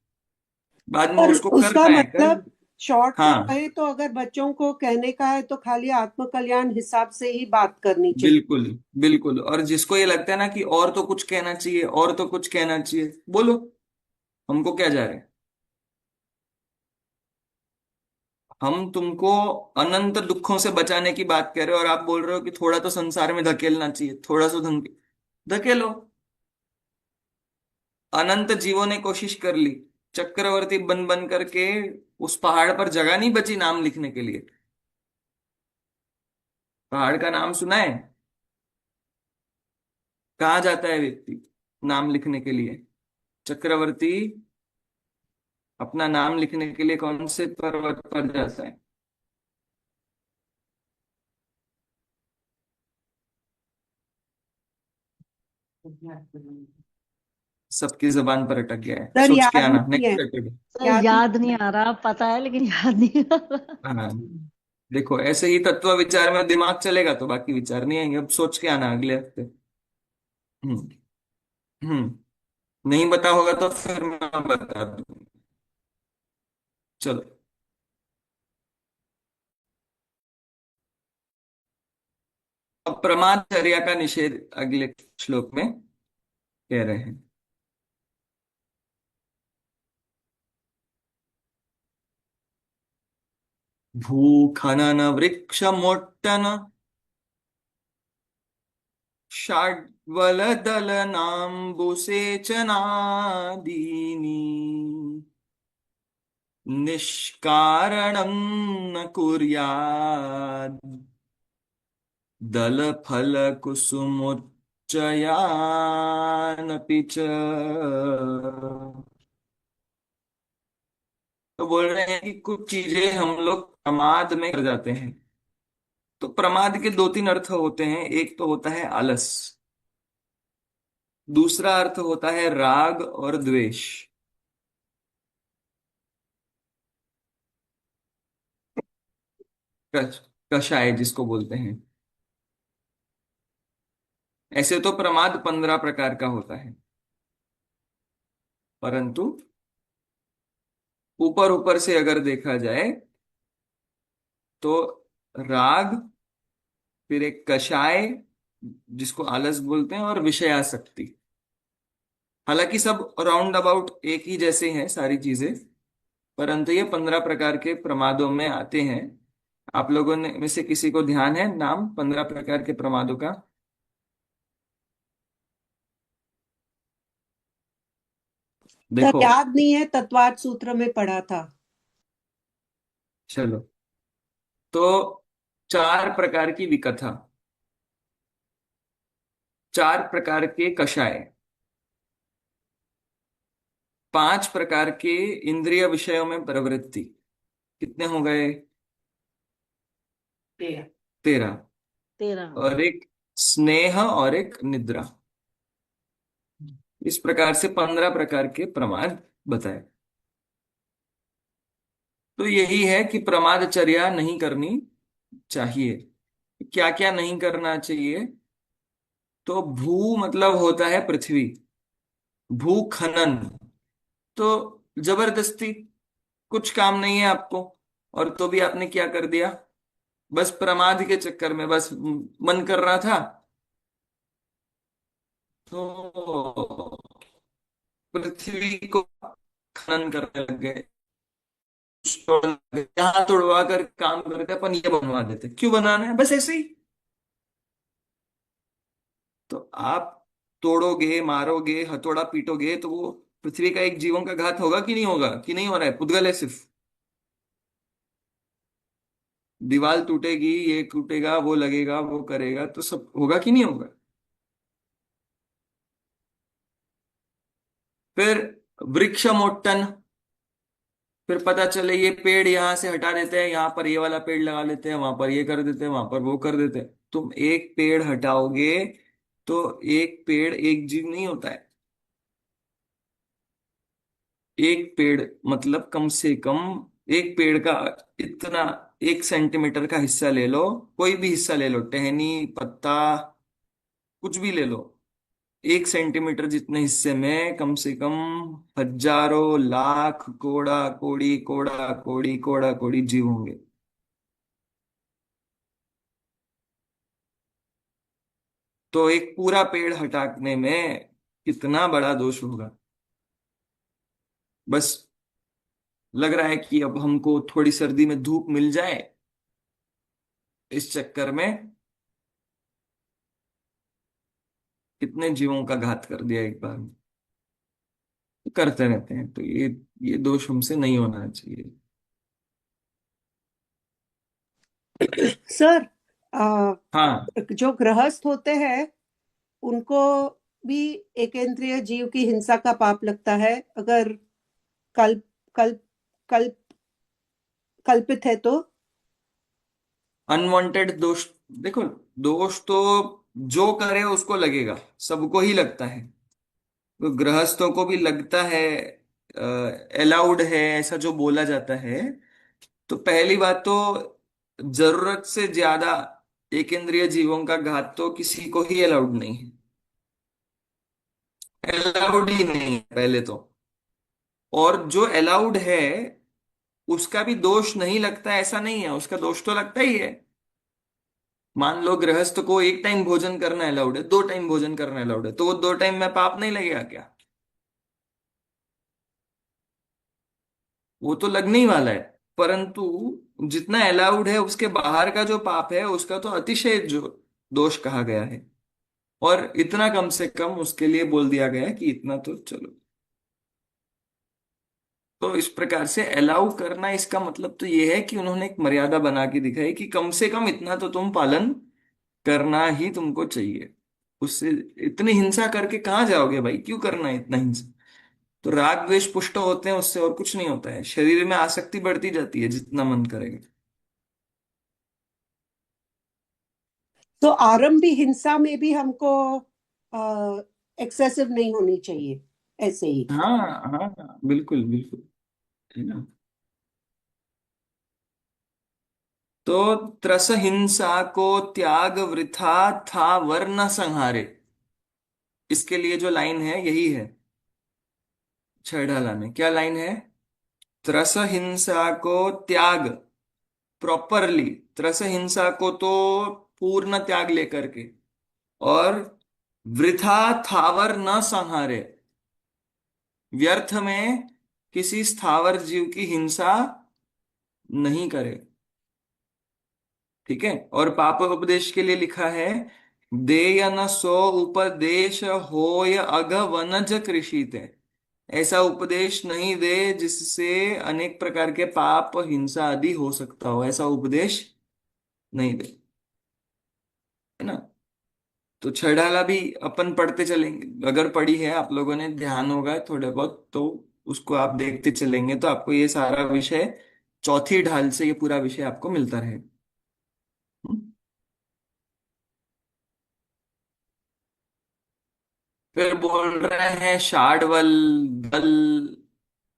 बाद में पर उसको उसका करना है कर। मतलब शॉर्ट में हाँ, कहे तो अगर बच्चों को कहने का है तो खाली आत्म कल्याण हिसाब से ही बात करनी चाहिए। बिल्कुल बिल्कुल। और जिसको ये लगता है ना कि और तो कुछ कहना चाहिए, और तो कुछ कहना चाहिए, बोलो, हमको क्या जा रहा है। हम तुमको अनंत दुखों से बचाने की बात कर रहे हो, और आप बोल रहे हो कि थोड़ा तो संसार में धकेलना चाहिए, थोड़ा सा धकेलो। अनंत जीवों ने कोशिश कर ली, चक्रवर्ती बन बन करके उस पहाड़ पर जगह नहीं बची नाम लिखने के लिए। पहाड़ का नाम सुना है? कहाँ जाता है व्यक्ति नाम लिखने के लिए? चक्रवर्ती अपना नाम लिखने के लिए कौन से पर्वत पर जाता है? सबकी जबान पर अटक गया है, सर सोच के याद आना नहीं है, नेक्स्ट सैटरडे। सर याद नहीं याद नहीं है। आ रहा, पता है लेकिन याद नहीं आ रहा। हाँ, देखो ऐसे ही तत्व विचार में दिमाग चलेगा तो बाकी विचार नहीं आएंगे। अब सोच के आना अगले हफ्ते। हम्म। हम्म। नहीं बता होगा तो फिर मैं बता दूंगा। चलो। अब प्रमादचर्या का निषेध अगले श्लोक में कह रहे हैं। भूखनन वृक्ष मोट्टन षड्वलदलनाम्बुसेचनादीनि निष्कारणं न कुर्यात् दलफलकुसुमोच्चयानपि च। तो बोल रहे हैं कि कुछ चीजें हम लोग प्रमाद में कर जाते हैं। तो प्रमाद के दो तीन अर्थ होते हैं। एक तो होता है आलस, दूसरा अर्थ होता है राग और द्वेष। कषाय जिसको बोलते हैं। ऐसे तो प्रमाद 15 प्रकार का होता है, परंतु ऊपर ऊपर से अगर देखा जाए तो राग, फिर एक कषाय जिसको आलस बोलते हैं, और विषयासक्ति। हालांकि सब राउंड अबाउट एक ही जैसे हैं सारी चीजें, परंतु ये 15 प्रकार के प्रमादों में आते हैं। आप लोगों ने में से किसी को ध्यान है नाम 15 प्रकार के प्रमादों का? सर देखो, याद नहीं है, तत्वार्थ सूत्र में पढ़ा था। चलो। तो 4 प्रकार की विकथा, 4 प्रकार के कषाय, 5 प्रकार के इंद्रिय विषयों में प्रवृत्ति। कितने हो गए? 13। 13। और एक स्नेह और एक निद्रा। इस प्रकार से 15 प्रकार के प्रमाद बताए। तो यही है कि प्रमादचर्या नहीं करनी चाहिए। क्या क्या नहीं करना चाहिए? तो भू मतलब होता है पृथ्वी, भू खनन। तो जबरदस्ती कुछ काम नहीं है आपको, और तो भी आपने क्या कर दिया, बस प्रमाद के चक्कर में, बस मन कर रहा था तो पृथ्वी को खनन करने लग गए, यहाँ तोड़वा कर काम करते अपन ये बनवा देते, क्यों बनाना है, बस ऐसे ही। तो आप तोड़ोगे, मारोगे, हथौड़ा पीटोगे तो वो पृथ्वी का एक जीवन का घात होगा कि नहीं होगा? कि नहीं हो रहा है? पुद्गल है सिर्फ। दीवार टूटेगी, ये टूटेगा, वो लगेगा, वो करेगा, तो सब होगा कि नहीं होगा? फिर वृक्ष मोट्टन। फिर पता चले ये पेड़ यहाँ से हटा देते हैं, यहाँ पर ये वाला पेड़ लगा लेते हैं, वहां पर ये कर देते हैं, वहां पर वो कर देते हैं। तुम एक पेड़ हटाओगे तो एक पेड़ एक जीव नहीं होता है। एक पेड़ मतलब कम से कम एक पेड़ का इतना 1 सेंटीमीटर का हिस्सा ले लो, कोई भी हिस्सा ले लो, टहनी, पत्ता, कुछ भी ले लो, 1 सेंटीमीटर जितने हिस्से में कम से कम हजारों लाख कोड़ा कोड़ी जीव होंगे। तो एक पूरा पेड़ हटाने में कितना बड़ा दोष होगा। बस लग रहा है कि अब हमको थोड़ी सर्दी में धूप मिल जाए, इस चक्कर में कितने जीवों का घात कर दिया एक बार में। करते रहते हैं, तो ये दोष हमसे नहीं होना चाहिए। सर, आ, हाँ जो गृहस्थ होते हैं उनको भी एकेंद्रिय जीव की हिंसा का पाप लगता है, अगर कल्प कल्प कल्प कल्पित है तो। अनवांटेड दोष, देखो, दोष तो जो करे उसको लगेगा, सबको ही लगता है। तो गृहस्थों को भी लगता है, अलाउड है ऐसा जो बोला जाता है। तो पहली बात तो जरूरत से ज्यादा एकेंद्रिय जीवों का घात तो किसी को ही अलाउड नहीं है, अलाउड ही नहीं है पहले तो। और जो अलाउड है उसका भी दोष नहीं लगता ऐसा नहीं है, उसका दोष तो लगता ही है। मान लो गृहस्थ को 1 टाइम भोजन करना अलाउड है, 2 टाइम भोजन करना अलाउड है, तो वो 2 टाइम में पाप नहीं लगेगा क्या? वो तो लगने ही वाला है। परंतु जितना अलाउड है उसके बाहर का जो पाप है उसका तो अतिशय जो दोष कहा गया है, और इतना कम से कम उसके लिए बोल दिया गया है कि इतना तो चलो। तो इस प्रकार से अलाउ करना, इसका मतलब तो ये है कि उन्होंने एक मर्यादा बना के दिखाई कि कम से कम इतना तो तुम पालन करना ही तुमको चाहिए। उससे इतनी हिंसा करके कहाँ जाओगे भाई, क्यों करना है इतना हिंसा? तो राग द्वेष पुष्ट होते हैं उससे, और कुछ नहीं होता है, शरीर में आसक्ति बढ़ती जाती है जितना मन करेगा। तो आरंभी हिंसा में भी हमको एक्सेसिव नहीं होनी चाहिए, ऐसे ही। हाँ हाँ बिल्कुल बिल्कुल, है ना। तो त्रस हिंसा को त्याग वृथा था वर्ण संहारे, इसके लिए जो लाइन है यही है। छेड़ाला में क्या लाइन है? त्रस हिंसा को त्याग, प्रॉपरली, त्रस हिंसा को तो पूर्ण त्याग लेकर के, और वृथा थावर न संहारे, व्यर्थ में किसी स्थावर जीव की हिंसा नहीं करे। ठीक है। और पाप उपदेश के लिए लिखा है, देय न सो उपदेश होय अघ वनज कृषिते, ऐसा उपदेश नहीं दे जिससे अनेक प्रकार के पाप हिंसा आदि हो सकता हो, ऐसा उपदेश नहीं दे, है ना। तो छड़ाला भी अपन पढ़ते चलेंगे, अगर पढ़ी है आप लोगों ने, ध्यान होगा थोड़े बहुत तो उसको आप देखते चलेंगे तो आपको ये सारा विषय चौथी ढाल से ये पूरा विषय आपको मिलता रहेगा। फिर बोल रहे हैं दल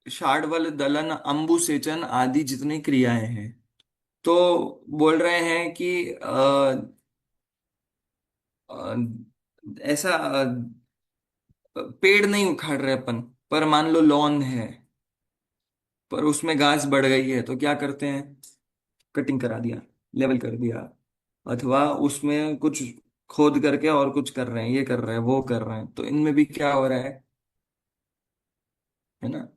षाड्वल दलन अंबुसेचन आदि जितनी क्रियाएं हैं। तो बोल रहे हैं कि अ, ऐसा पेड़ नहीं उखाड़ रहे अपन, पर मान लो लॉन है, पर उसमें घास बढ़ गई है, तो क्या करते हैं? कटिंग करा दिया, लेवल कर दिया, अथवा उसमें कुछ खोद करके और कुछ कर रहे हैं, ये कर रहे हैं वो कर रहे हैं, तो इनमें भी क्या हो रहा है ना।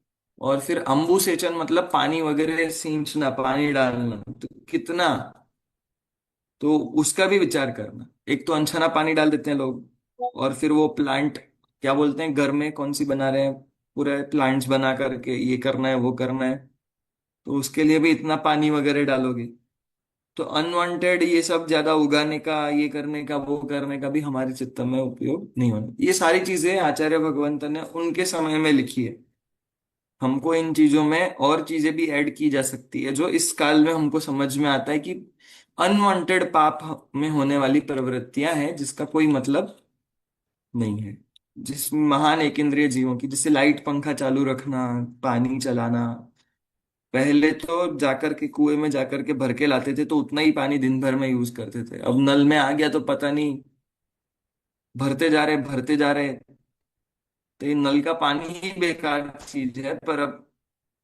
और फिर अम्बु सेचन मतलब पानी वगैरह सींचना, पानी डालना, तो कितना, तो उसका भी विचार करना। एक तो अनछना पानी डाल देते हैं लोग, और फिर वो प्लांट, क्या बोलते हैं, घर में कौन सी बना रहे हैं, पूरे प्लांट्स बना करके ये करना है वो करना है, तो उसके लिए भी इतना पानी वगैरह डालोगे। तो अनवांटेड ये सब ज्यादा उगाने का, ये करने का वो करने का भी हमारे चित्त में उपयोग नहीं होना। ये सारी चीजें आचार्य भगवंत ने उनके समय में लिखी है। हमको इन चीजों में और चीजें भी ऐड की जा सकती है जो इस काल में हमको समझ में आता है कि अनवांटेड पाप में होने वाली प्रवृत्तियां हैं जिसका कोई मतलब नहीं है। जिस महान एक इंद्रिय जीवों की, जैसे लाइट पंखा चालू रखना, पानी चलाना, पहले तो जाकर के कुएं में जाकर के भर के लाते थे तो उतना ही पानी दिन भर में यूज करते थे, अब नल में आ गया तो पता नहीं भरते जा रहे। तो ये नल का पानी ही बेकार चीज है, पर अब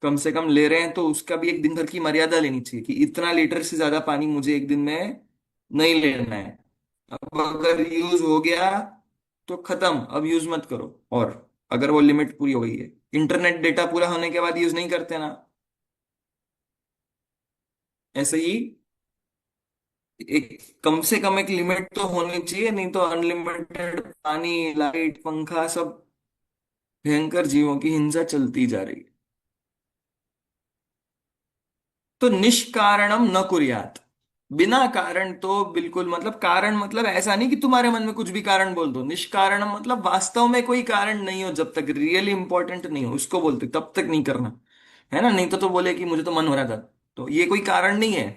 कम से कम ले रहे हैं तो उसका भी एक दिन भर की मर्यादा लेनी चाहिए कि इतना लीटर से ज्यादा पानी मुझे एक दिन में नहीं लेना है। अब अगर यूज हो गया तो खत्म, अब यूज मत करो। और अगर वो लिमिट पूरी हो गई है, इंटरनेट डेटा पूरा होने के बाद यूज नहीं करते ना, ऐसे ही एक कम से कम एक लिमिट तो होनी चाहिए, नहीं तो अनलिमिटेड पानी, लाइट, पंखा, सब भयंकर जीवों की हिंसा चलती जा रही है। तो निष्कारणम न कुर्यात, बिना कारण तो बिल्कुल, मतलब कारण मतलब ऐसा नहीं कि तुम्हारे मन में कुछ भी कारण बोल दो। निष्कारणम मतलब वास्तव में कोई कारण नहीं हो, जब तक रियली इंपॉर्टेंट नहीं हो उसको बोलते, तब तक नहीं करना, है ना। नहीं तो बोले कि मुझे तो मन हो रहा था, तो ये कोई कारण नहीं है,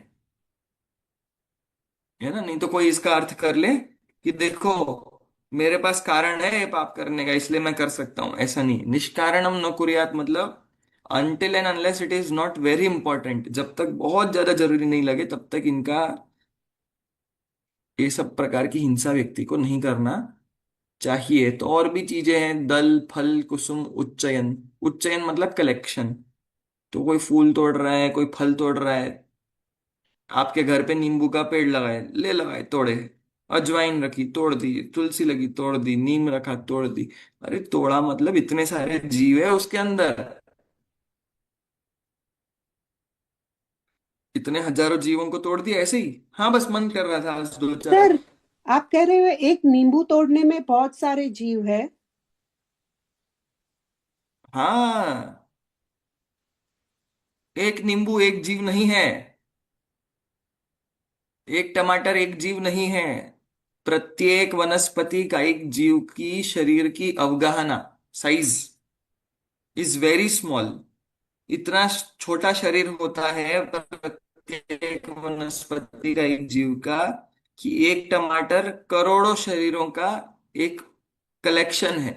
है ना। नहीं तो कोई इसका अर्थ कर ले कि देखो मेरे पास कारण है ये पाप करने का, इसलिए मैं कर सकता हूं। ऐसा नहीं, निष्कारणम न कुर्यात मतलब until and unless it is not very important, जब तक बहुत ज्यादा जरूरी नहीं लगे तब तक इनका, ये सब प्रकार की हिंसा व्यक्ति को नहीं करना चाहिए। तो और भी चीजें हैं, दल फल कुसुम उच्चयन। उच्चयन मतलब कलेक्शन। तो कोई फूल तोड़ रहा है, कोई फल तोड़ रहा है, आपके घर पे नींबू का पेड़ लगाए, ले लगाए तोड़े, अजवाइन रखी तोड़ दी, तुलसी लगी तोड़ दी, नीम रखा तोड़ दी। अरे तोड़ा मतलब इतने सारे जीव है उसके अंदर, इतने हजारों जीवों को तोड़ दिया ऐसे ही। हाँ बस मन कर रहा था आज दो चार। सर, आप कह रहे हो एक नींबू तोड़ने में बहुत सारे जीव है? हाँ, एक नींबू एक जीव नहीं है, एक टमाटर एक जीव नहीं है। प्रत्येक वनस्पति का एक जीव की शरीर की अवगाहना, साइज इज वेरी स्मॉल। इतना छोटा शरीर होता है प्रत्येक वनस्पति का, एक जीव का, कि एक टमाटर करोड़ों शरीरों का एक कलेक्शन है।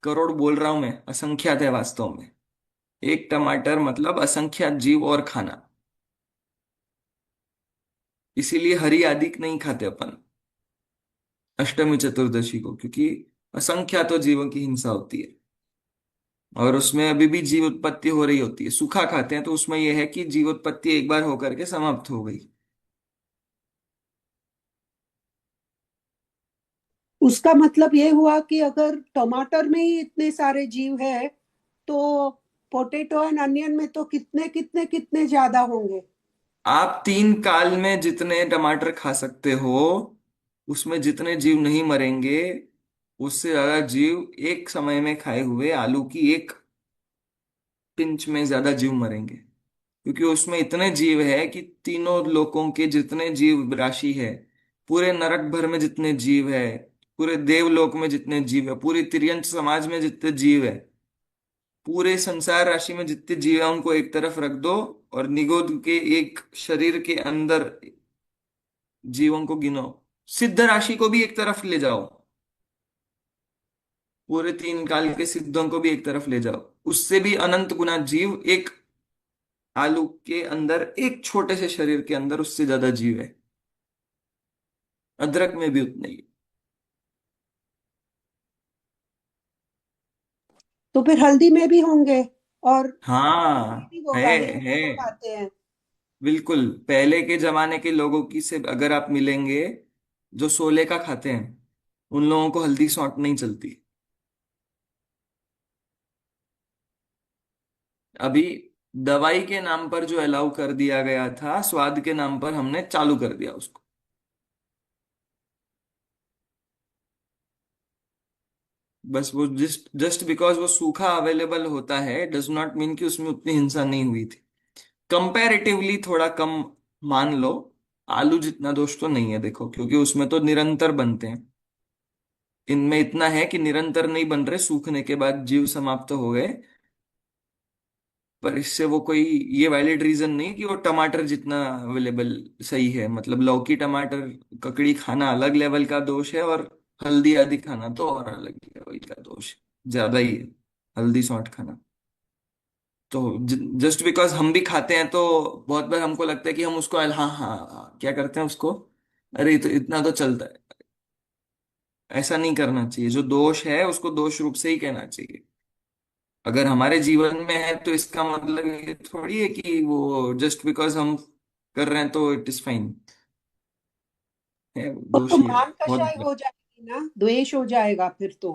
करोड़ बोल रहा हूं मैं, असंख्यात है वास्तव में। एक टमाटर मतलब असंख्यात जीव और खाना। इसीलिए हरी आदि नहीं खाते अपन अष्टमी चतुर्दशी को, क्योंकि असंख्यातों जीवों की हिंसा होती है और उसमें अभी भी जीव उत्पत्ति हो रही होती है। सूखा खाते हैं तो उसमें यह है कि जीव उत्पत्ति एक बार होकर के समाप्त हो गई। उसका मतलब ये हुआ कि अगर टमाटर में ही इतने सारे जीव है तो पोटैटो एंड अनियन में तो कितने कितने कितने ज्यादा होंगे। आप 3 काल में जितने टमाटर खा सकते हो, उसमें जितने जीव नहीं मरेंगे, उससे ज्यादा जीव एक समय में खाए हुए आलू की एक पिंच में ज्यादा जीव मरेंगे। क्योंकि उसमें इतने जीव है कि तीनों लोकों के जितने जीव राशि है, पूरे नरक भर में जितने जीव है, पूरे देवलोक में जितने जीव है, पूरी तिर्यंत समाज में जितने जीव है, पूरे संसार राशि में जितने जीव है, उनको एक तरफ रख दो और निगोद के एक शरीर के अंदर जीवों को गिनो। सिद्ध राशि को भी एक तरफ ले जाओ, पूरे 3 काल के सिद्धों को भी एक तरफ ले जाओ, उससे भी अनंत गुना जीव एक आलू के अंदर, एक छोटे से शरीर के अंदर उससे ज्यादा जीव है। अदरक में भी उतने ही। तो फिर हल्दी में भी होंगे और नमक में हाँ भी है होगा, हिंग भी है तो खाते हैं। बिल्कुल। पहले के जमाने के लोगों की से अगर आप मिलेंगे, जो सोले का खाते हैं, उन लोगों को हल्दी सौंठ नहीं चलती। अभी दवाई के नाम पर जो अलाउ कर दिया गया था, स्वाद के नाम पर हमने चालू कर दिया उसको। बस वो जस्ट जस्ट बिकॉज वो सूखा अवेलेबल होता है डज नॉट मीन कि उसमें उतनी हिंसा नहीं हुई थी। कंपैरेटिवली थोड़ा कम मान लो। आलू जितना दोष तो नहीं है देखो, क्योंकि उसमें तो निरंतर बनते हैं। इनमें इतना है कि निरंतर नहीं बन रहे, सूखने के बाद जीव समाप्त हो गए। पर इससे वो कोई ये वैलिड रीजन नहीं कि वो टमाटर जितना अवेलेबल सही है। मतलब लौकी टमाटर ककड़ी खाना अलग लेवल का दोष है, और हल्दी आदि खाना तो और अलग लेवल का दोष है, ज्यादा ही है हल्दी सौंठ खाना। तो जस्ट बिकॉज हम भी खाते हैं तो बहुत बार हमको लगता है कि हम उसको हाँ हाँ हाँ, क्या करते हैं उसको, अरे तो इतना तो चलता है। ऐसा नहीं करना चाहिए। जो दोष है उसको दोष रूप से ही कहना चाहिए। अगर हमारे जीवन में है तो इसका मतलब ये थोड़ी है कि वो जस्ट बिकॉज हम कर रहे हैं तो इट इज फाइन। है तो दोष, ये मान बहुत कषाय गलत। हो जाएगी ना, द्वेष हो जाएगा फिर तो।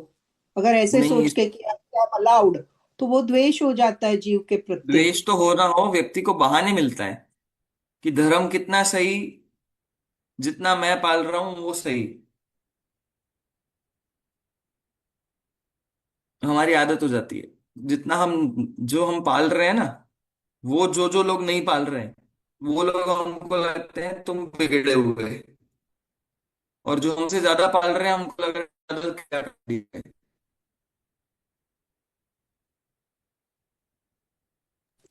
अगर ऐसे नहीं, सोच के कि आप अलाउड, तो वो द्वेष हो जाता है जीव के प्रति। द्वेष तो हो ना हो, व्यक्ति को बहाने मिलता है कि धर्म कितना सही, जितना मैं पाल रहा हूं वो सही। हमारी आदत हो जाती है, जितना हम जो हम पाल रहे हैं ना, वो जो जो लोग नहीं पाल रहे हैं, वो लोग हमको लगते हैं तुम बिगड़े हुए। और जो हमसे ज्यादा पाल रहे हैं हमको लग रहा है क्या कर दिया है।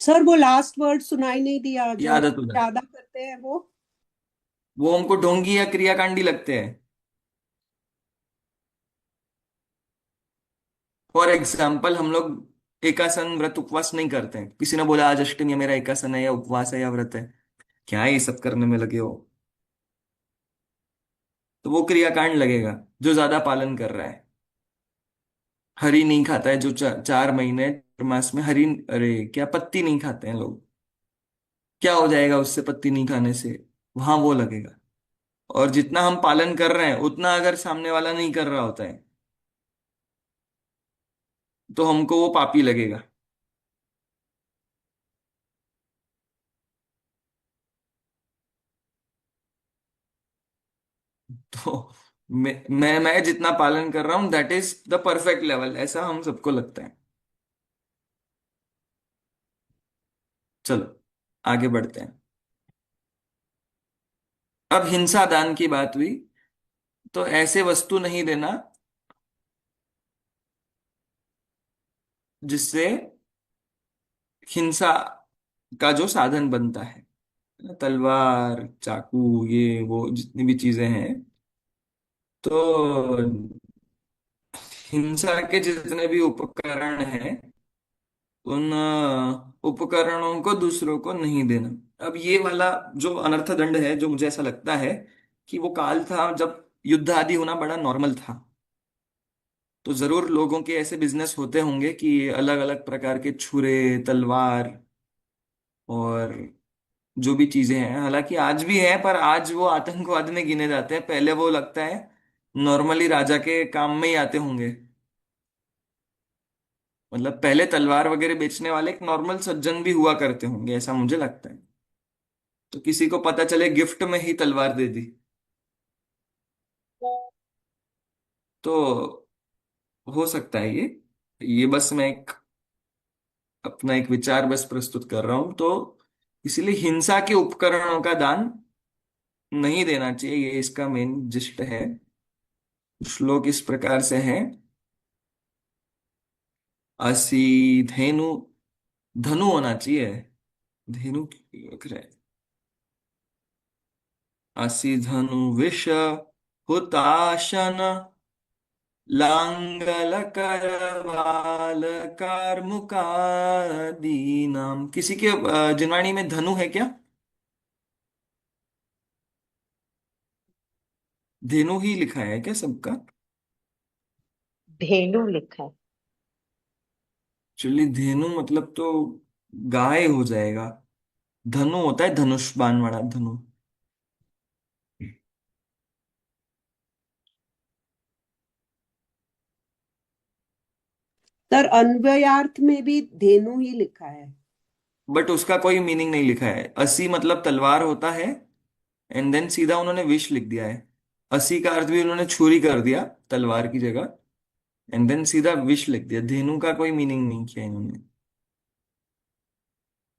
सर वो लास्ट वर्ड सुनाई नहीं दिया, ये जो आदत हो जाती है। ज्यादा करते हैं वो। वो हमको ढोंगी या क्रियाकांडी लगते हैं। फॉर एग्जाम्पल, हम लोग एकासन व्रत उपवास नहीं करते हैं। किसी ने बोला आज अष्टमी है, मेरा एकासन है या उपवास है या व्रत है, क्या ये सब करने में लगे हो, तो वो क्रियाकांड लगेगा। जो ज्यादा पालन कर रहा है, हरी नहीं खाता है, जो 4 महीने मास में हरी, अरे क्या पत्ती नहीं खाते हैं लोग, क्या हो जाएगा उससे पत्ती नहीं खाने से, वहां वो लगेगा। और जितना हम पालन कर रहे हैं उतना अगर सामने वाला नहीं कर रहा होता है तो हमको वो पापी लगेगा। तो मैं जितना पालन कर रहा हूं that is the perfect level, ऐसा हम सबको लगता है। चलो आगे बढ़ते हैं। अब हिंसा दान की बात हुई, तो ऐसे वस्तु नहीं देना जिससे हिंसा का जो साधन बनता है। तलवार, चाकू, ये वो जितनी भी चीजें हैं, तो हिंसा के जितने भी उपकरण हैं, उन उपकरणों को दूसरों को नहीं देना। अब ये वाला जो अनर्थ दंड है, जो मुझे ऐसा लगता है कि वो काल था जब युद्ध आदि होना बड़ा नॉर्मल था। तो जरूर लोगों के ऐसे बिजनेस होते होंगे कि अलग अलग प्रकार के छुरे, तलवार और जो भी चीजें हैं, हालांकि आज भी है, पर आज वो आतंकवाद में गिने जाते हैं। पहले वो लगता है नॉर्मली राजा के काम में ही आते होंगे। मतलब पहले तलवार वगैरह बेचने वाले एक नॉर्मल सज्जन भी हुआ करते होंगे, ऐसा मुझे लगता है। तो किसी को पता चले गिफ्ट में ही तलवार दे दी, तो हो सकता है ये बस मैं एक अपना एक विचार बस प्रस्तुत कर रहा हूं। तो इसलिए हिंसा के उपकरणों का दान नहीं देना चाहिए, ये इसका मेन जिस्ट है। श्लोक इस प्रकार से है। असी धेनु, धनु होना चाहिए, धेनु लिख रहे हैं। असी धनु विष हुताशन लांगल करवाल कार्मुकादीनाम। किसी के जिनवाणी में धनु है क्या? धेनु ही लिखा है क्या सबका? धेनु लिखा है। एक्चुअली धेनु मतलब तो गाय हो जाएगा। धनु होता है धनुष बाण वाला धनु। सर अन्वयार्थ में भी धेनु ही लिखा है। बट उसका कोई मीनिंग नहीं लिखा है। असी मतलब तलवार होता है, एंड देन सीधा उन्होंने विष लिख दिया है। असी का अर्थ भी उन्होंने छुरी कर दिया तलवार की जगह, एंड देन सीधा विष लिख दिया। धेनु का कोई मीनिंग नहीं किया इन्होंने।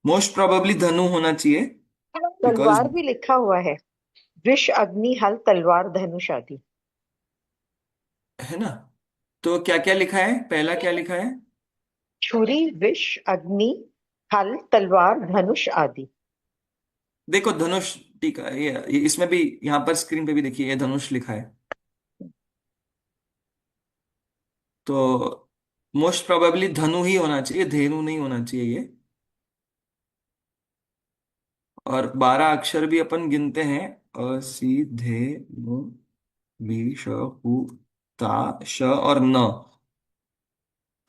मोस्ट प्रोबेबली धनु होना चाहिए, बिकॉज, तलवार भी लिखा हुआ है। वृष अग्नि हल तलवार धनुष आदि। है ना? तो क्या क्या लिखा है, पहला क्या लिखा है? छुरी विष अग्नि हल तलवार धनुष आदि। देखो धनुष, ठीक है, ये इसमें भी, यहाँ पर स्क्रीन पे भी देखिए, ये धनुष लिखा है। तो मोस्ट प्रोबेबली धनु ही होना चाहिए, धेनु नहीं होना चाहिए ये। और 12 अक्षर भी अपन गिनते हैं, अ सी धे नु वी श हु। ता, श और न,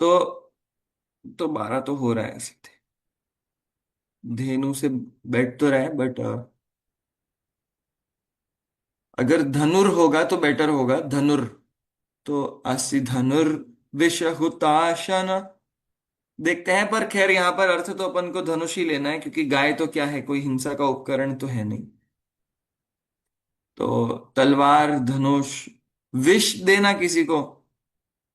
तो 12 तो हो रहा है ऐसे। धेनु से बैठ तो रहा है, बट अगर धनुर होगा तो बेटर होगा, धनुर। तो अस्सी धनुर विष हुताशन, देखते हैं। पर खैर यहाँ पर अर्थ तो अपन को धनुष ही लेना है, क्योंकि गाय तो क्या है, कोई हिंसा का उपकरण तो है नहीं। तो तलवार, धनुष, विष देना किसी को,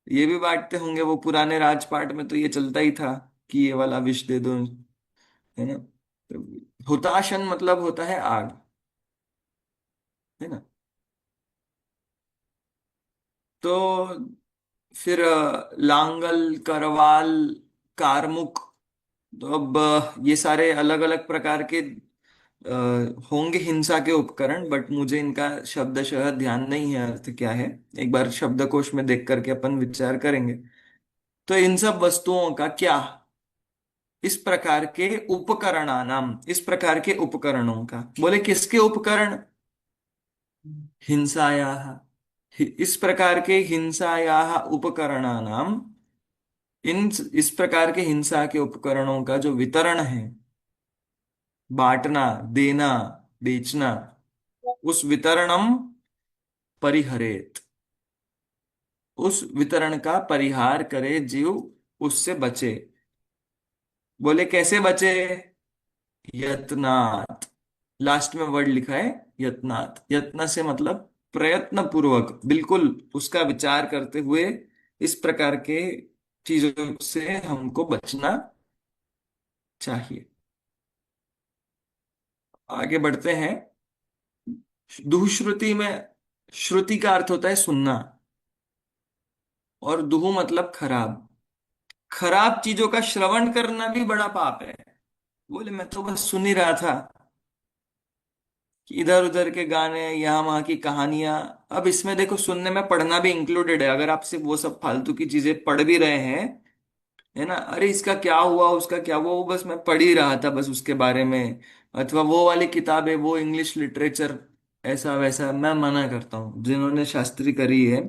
ये भी बांटते होंगे। वो पुराने राजपाट में तो ये चलता ही था कि ये वाला विष दे दो, है ना। तो हुताशन मतलब होता है आग, है ना। तो फिर लांगल, करवाल, कारमुक, तो अब ये सारे अलग अलग प्रकार के होंगे हिंसा के उपकरण, बट मुझे इनका शब्दशः ध्यान नहीं है अर्थ क्या है। एक बार शब्दकोश में देख करके अपन विचार करेंगे। तो इन सब वस्तुओं का क्या, इस प्रकार के उपकरणानाम, इस प्रकार के उपकरणों का, बोले किसके उपकरण, हिंसाया, इस प्रकार के हिंसाया उपकरणानाम, इन इस प्रकार के हिंसा के उपकरणों का जो वितरण है, बांटना, देना, बेचना, उस वितरणम परिहरेत, उस वितरण का परिहार करे जीव, उससे बचे। बोले कैसे बचे, यत्नात्, लास्ट में वर्ड लिखा है यत्नात्, यत्न से मतलब प्रयत्न पूर्वक, बिल्कुल उसका विचार करते हुए इस प्रकार के चीजों से हमको बचना चाहिए। आगे बढ़ते हैं। दुःश्रुति में, श्रुति का अर्थ होता है सुनना, और दुहु मतलब खराब। खराब चीजों का श्रवण करना भी बड़ा पाप है। बोले मैं तो बस सुन ही रहा था कि इधर उधर के गाने, यहाँ वहां की कहानियां। अब इसमें देखो, सुनने में पढ़ना भी इंक्लूडेड है। अगर आप सिर्फ वो सब फालतू की चीजें पढ़ भी रहे हैं, है ना, अरे इसका क्या हुआ, उसका क्या हुआ, वो बस मैं पढ़ ही रहा था बस उसके बारे में, अथवा वो वाली किताब है, वो इंग्लिश लिटरेचर, ऐसा वैसा, मैं मना करता हूँ। जिन्होंने शास्त्री करी है,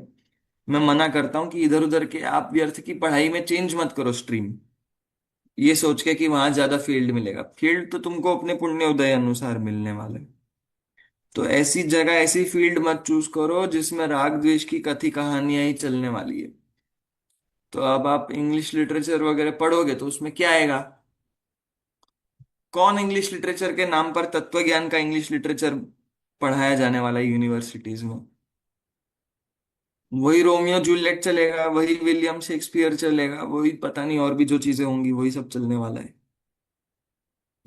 मैं मना करता हूँ कि इधर उधर के आप व्यर्थ की पढ़ाई में चेंज मत करो स्ट्रीम, ये सोच के कि वहां ज्यादा फील्ड मिलेगा। फील्ड तो तुमको अपने पुण्य उदय अनुसार मिलने वाला है। तो ऐसी जगह, ऐसी फील्ड मत चूज करो जिसमें राग द्वेष की कथी कहानियां ही चलने वाली है। तो अब आप इंग्लिश लिटरेचर वगैरह पढ़ोगे तो उसमें क्या आएगा, कौन इंग्लिश लिटरेचर के नाम पर तत्व ज्ञान का इंग्लिश लिटरेचर पढ़ाया जाने वाला है यूनिवर्सिटीज में। वही रोमियो जूलियट चलेगा, वही विलियम शेक्सपियर चलेगा, वही पता नहीं और भी जो चीजें होंगी, वही सब चलने वाला है।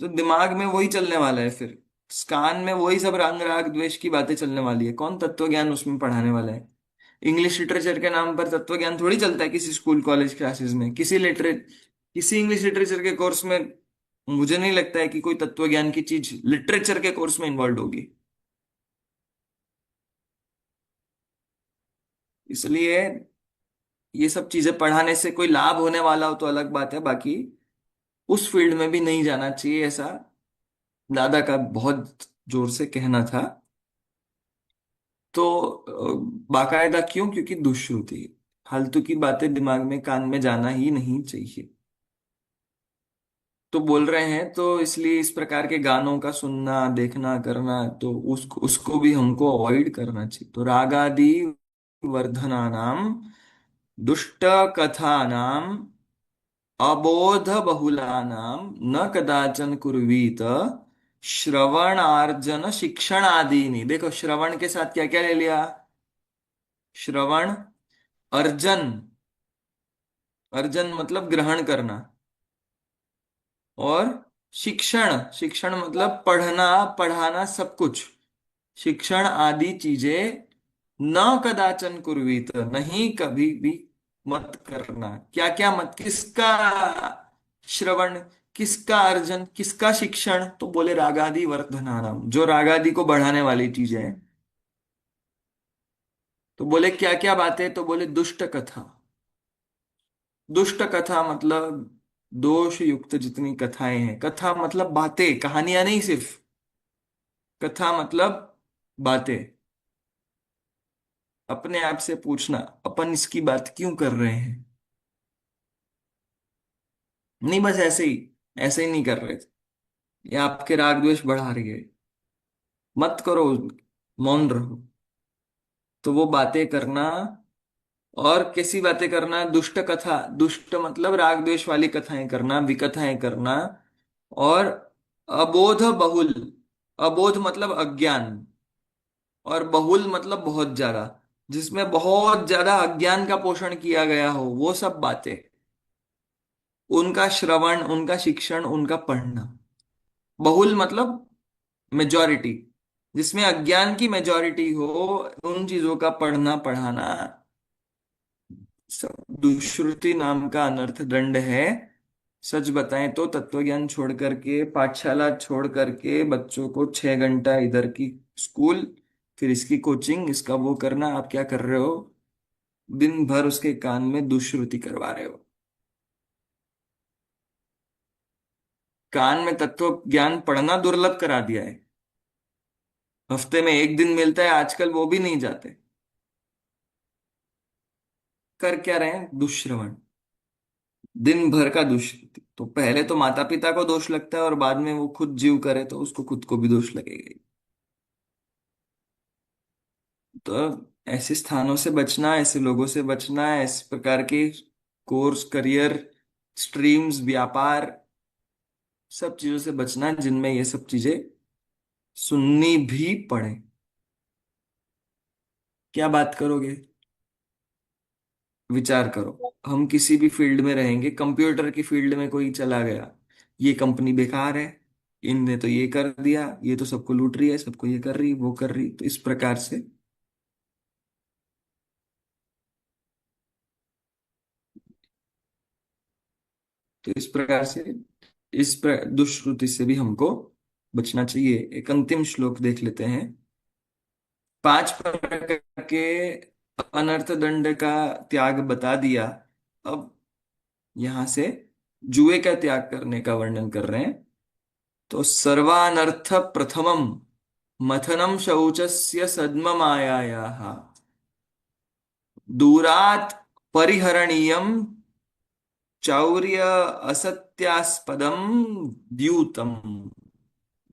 तो दिमाग में वही चलने वाला है, फिर कान में वही सब रंग राग द्वेष की बातें चलने वाली है। कौन तत्व ज्ञान उसमें पढ़ाने वाला है। इंग्लिश लिटरेचर के नाम पर तत्व ज्ञान थोड़ी चलता है किसी स्कूल कॉलेज क्लासेस में। किसी इंग्लिश लिटरेचर के कोर्स में मुझे नहीं लगता है कि कोई तत्व ज्ञान की चीज लिटरेचर के कोर्स में इन्वॉल्व होगी। इसलिए ये सब चीजें पढ़ाने से कोई लाभ होने वाला हो तो अलग बात है, बाकी उस फील्ड में भी नहीं जाना चाहिए, ऐसा दादा का बहुत जोर से कहना था। तो बाकायदा क्यों, क्योंकि दुष्श्रुति, फालतू की बातें दिमाग में, कान में जाना ही नहीं चाहिए। तो बोल रहे हैं, तो इसलिए इस प्रकार के गानों का सुनना, देखना, करना, तो उसको उसको भी हमको अवॉइड करना चाहिए। तो रागादि वर्धनानाम, दुष्ट कथानाम, अबोध बहुलानाम न कदाचन कुर्वीत, श्रवणार्जन शिक्षण आदि। देखो, श्रवण के साथ क्या क्या ले लिया, श्रवण, अर्जन, अर्जन मतलब ग्रहण करना, और शिक्षण, शिक्षण मतलब पढ़ना, पढ़ाना, सब कुछ, शिक्षण आदि चीजें न कदाचन कुर्वीत, नहीं कभी भी मत करना। क्या क्या मत, किसका श्रवण, किसका अर्जन, किसका शिक्षण, तो बोले रागादि वर्धनानाम, जो रागादि को बढ़ाने वाली चीजें हैं। तो बोले क्या क्या बातें, तो बोले दुष्ट कथा। दुष्ट कथा मतलब दोष युक्त जितनी कथाएं हैं, कथा मतलब बातें, कहानियां नहीं सिर्फ, कथा मतलब बातें। अपने आप से पूछना, अपन इसकी बात क्यों कर रहे हैं। नहीं बस ऐसे ही नहीं कर रहे थे, ये आपके राग द्वेष बढ़ा रही है, मत करो, मौन रहो। तो वो बातें करना, और कैसी बातें करना, दुष्ट कथा, दुष्ट मतलब राग द्वेष वाली कथाएं करना, विकथाएं करना। और अबोध बहुल, अबोध मतलब अज्ञान, और बहुल मतलब बहुत ज्यादा, जिसमें बहुत ज्यादा अज्ञान का पोषण किया गया हो, वो सब बातें, उनका श्रवण, उनका शिक्षण, उनका पढ़ना। बहुल मतलब मेजॉरिटी, जिसमें अज्ञान की मेजॉरिटी हो, उन चीजों का पढ़ना पढ़ाना सब दुष्श्रुति नाम का अनर्थ दंड है। सच बताएं तो तत्वज्ञान छोड़ करके, पाठशाला छोड़ करके, बच्चों को 6 घंटा इधर की स्कूल, फिर इसकी कोचिंग, इसका वो करना, आप क्या कर रहे हो, दिन भर उसके कान में दुष्श्रुति करवा रहे हो। कान में तत्व ज्ञान पढ़ना दुर्लभ करा दिया है। हफ्ते में एक दिन मिलता है आजकल, वो भी नहीं जाते। कर क्या रहे हैं, दुष्श्रवण, दिन भर का दुष्कृति। तो पहले तो माता पिता को दोष लगता है, और बाद में वो खुद जीव करे तो उसको खुद को भी दोष लगेगा ही। तो ऐसे स्थानों से बचना, ऐसे लोगों से बचना, इस प्रकार के कोर्स, करियर, स्ट्रीम्स, व्यापार, सब चीजों से बचना जिनमें ये सब चीजें सुननी भी पड़े। क्या बात करोगे, विचार करो। हम किसी भी फील्ड में रहेंगे, कंप्यूटर की फील्ड में कोई चला गया, ये कंपनी बेकार है, इनने तो ये कर दिया, ये तो सबको लूट रही है, सबको ये कर रही, वो कर रही, तो इस प्रकार से, तो इस प्रकार से दुष्श्रुति से भी हमको बचना चाहिए। एक अंतिम श्लोक देख लेते हैं। 5 प्रकार के अनर्थ दंड का त्याग बता दिया। अब यहां से जुए का त्याग करने का वर्णन कर रहे हैं। तो सर्वानर्थ प्रथमम मथनम शौचस्य सद्ममायायाः दूरात् परिहरणीयम चौर्य असत्यास्पदम द्यूतम।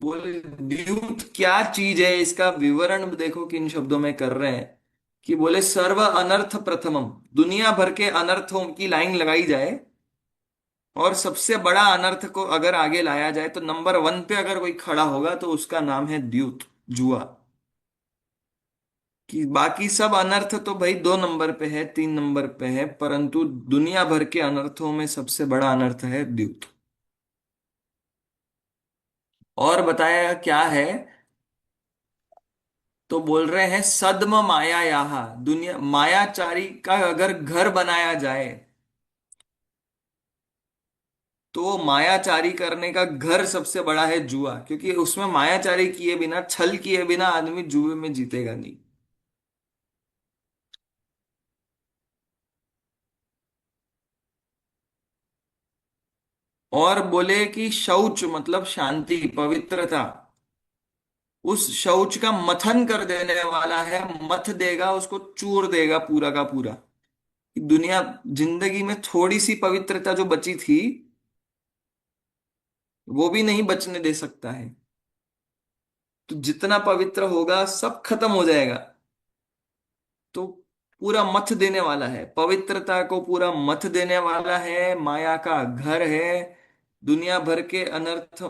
बोले द्यूत क्या चीज है, इसका विवरण देखो किन शब्दों में कर रहे हैं। कि बोले सर्व अनर्थ प्रथमम, दुनिया भर के अनर्थों की लाइन लगाई जाए, और सबसे बड़ा अनर्थ को अगर आगे लाया जाए, तो नंबर 1 पे अगर कोई खड़ा होगा तो उसका नाम है द्यूत, जुआ। कि बाकी सब अनर्थ तो भाई 2 नंबर पे है, 3 नंबर पे है, परंतु दुनिया भर के अनर्थों में सबसे बड़ा अनर्थ है द्यूत। और बताया क्या है, तो बोल रहे हैं सद्म माया यहाँ, दुनिया मायाचारी का अगर घर बनाया जाए, तो मायाचारी करने का घर सबसे बड़ा है जुआ, क्योंकि उसमें मायाचारी किए बिना, छल किए बिना आदमी जुए में जीतेगा नहीं। और बोले कि शौच मतलब शांति, पवित्रता, उस शौच का मथन कर देने वाला है, मथ देगा उसको, चूर देगा पूरा का पूरा। दुनिया, जिंदगी में थोड़ी सी पवित्रता जो बची थी, वो भी नहीं बचने दे सकता है। तो जितना पवित्र होगा सब खत्म हो जाएगा। तो पूरा मथ देने वाला है, पवित्रता को पूरा मथ देने वाला है, माया का घर है, दुनिया भर के अनर्थ।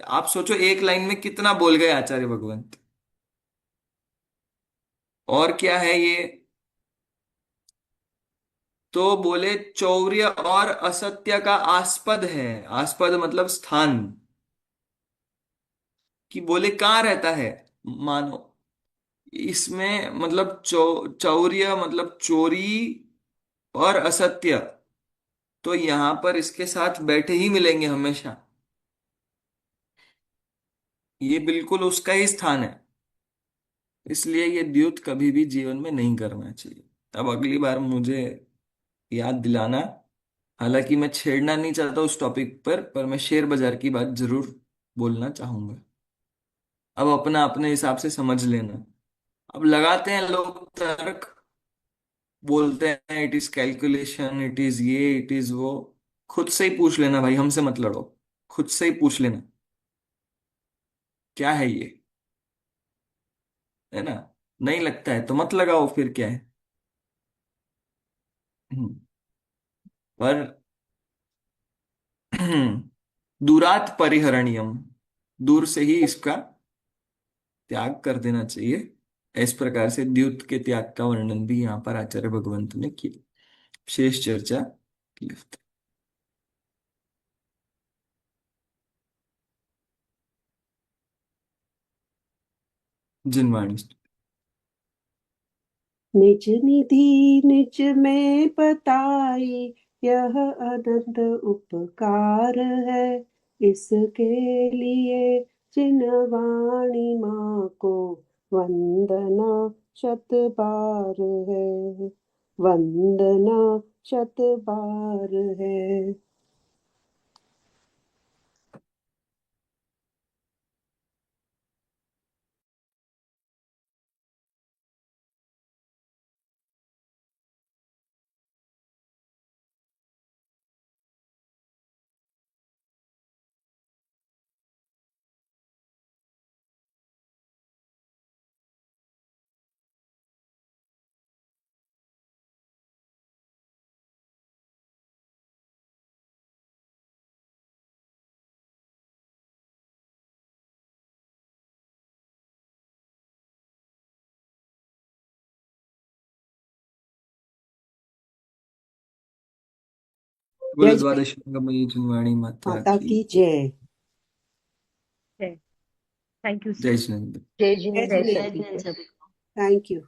आप सोचो एक लाइन में कितना बोल गए आचार्य भगवंत। और क्या है ये, तो बोले चौर्य और असत्य का आस्पद है। आस्पद मतलब स्थान। कि बोले कहाँ रहता है, मानो इसमें मतलब चौर्य मतलब चोरी, और असत्य तो यहां पर इसके साथ बैठे ही मिलेंगे हमेशा। ये बिल्कुल उसका ही स्थान है। इसलिए ये द्यूत कभी भी जीवन में नहीं करना चाहिए। अब अगली बार मुझे याद दिलाना। हालांकि मैं छेड़ना नहीं चाहता उस टॉपिक पर मैं शेयर बाजार की बात जरूर बोलना चाहूंगा। अब अपना अपने हिसाब से समझ लेना। अब लगाते हैं लोग तर्क, बोलते हैं it is calculation, it is ये, इट इज वो। खुद से ही पूछ लेना भाई, हमसे मत लड़ो। खुद से ही पूछ लेना क्या है ये, है ना। नहीं लगता है तो मत लगाओ, फिर क्या है। हम्म, पर दूरात परिहरणीयम, दूर से ही इसका त्याग कर देना चाहिए। इस प्रकार से द्यूत के त्याग का वर्णन भी यहाँ पर आचार्य भगवंत ने किया, शेष चर्चा की। जिनवाणी। निज निधि निज में बताई, यह अनंत उपकार है। इसके लिए जिनवाणी माँ को वंदना शत बार है, वंदना शत बार है। बोलो जय जय द्वादश अंगमयी जिनवाणी माता माता की। की जय। थैंक यू जय सर। जिनेन्द्र। जय जय जिनेन्द्र जय जिनेन्द्र। सर की जय जय। सभी को। Thank you.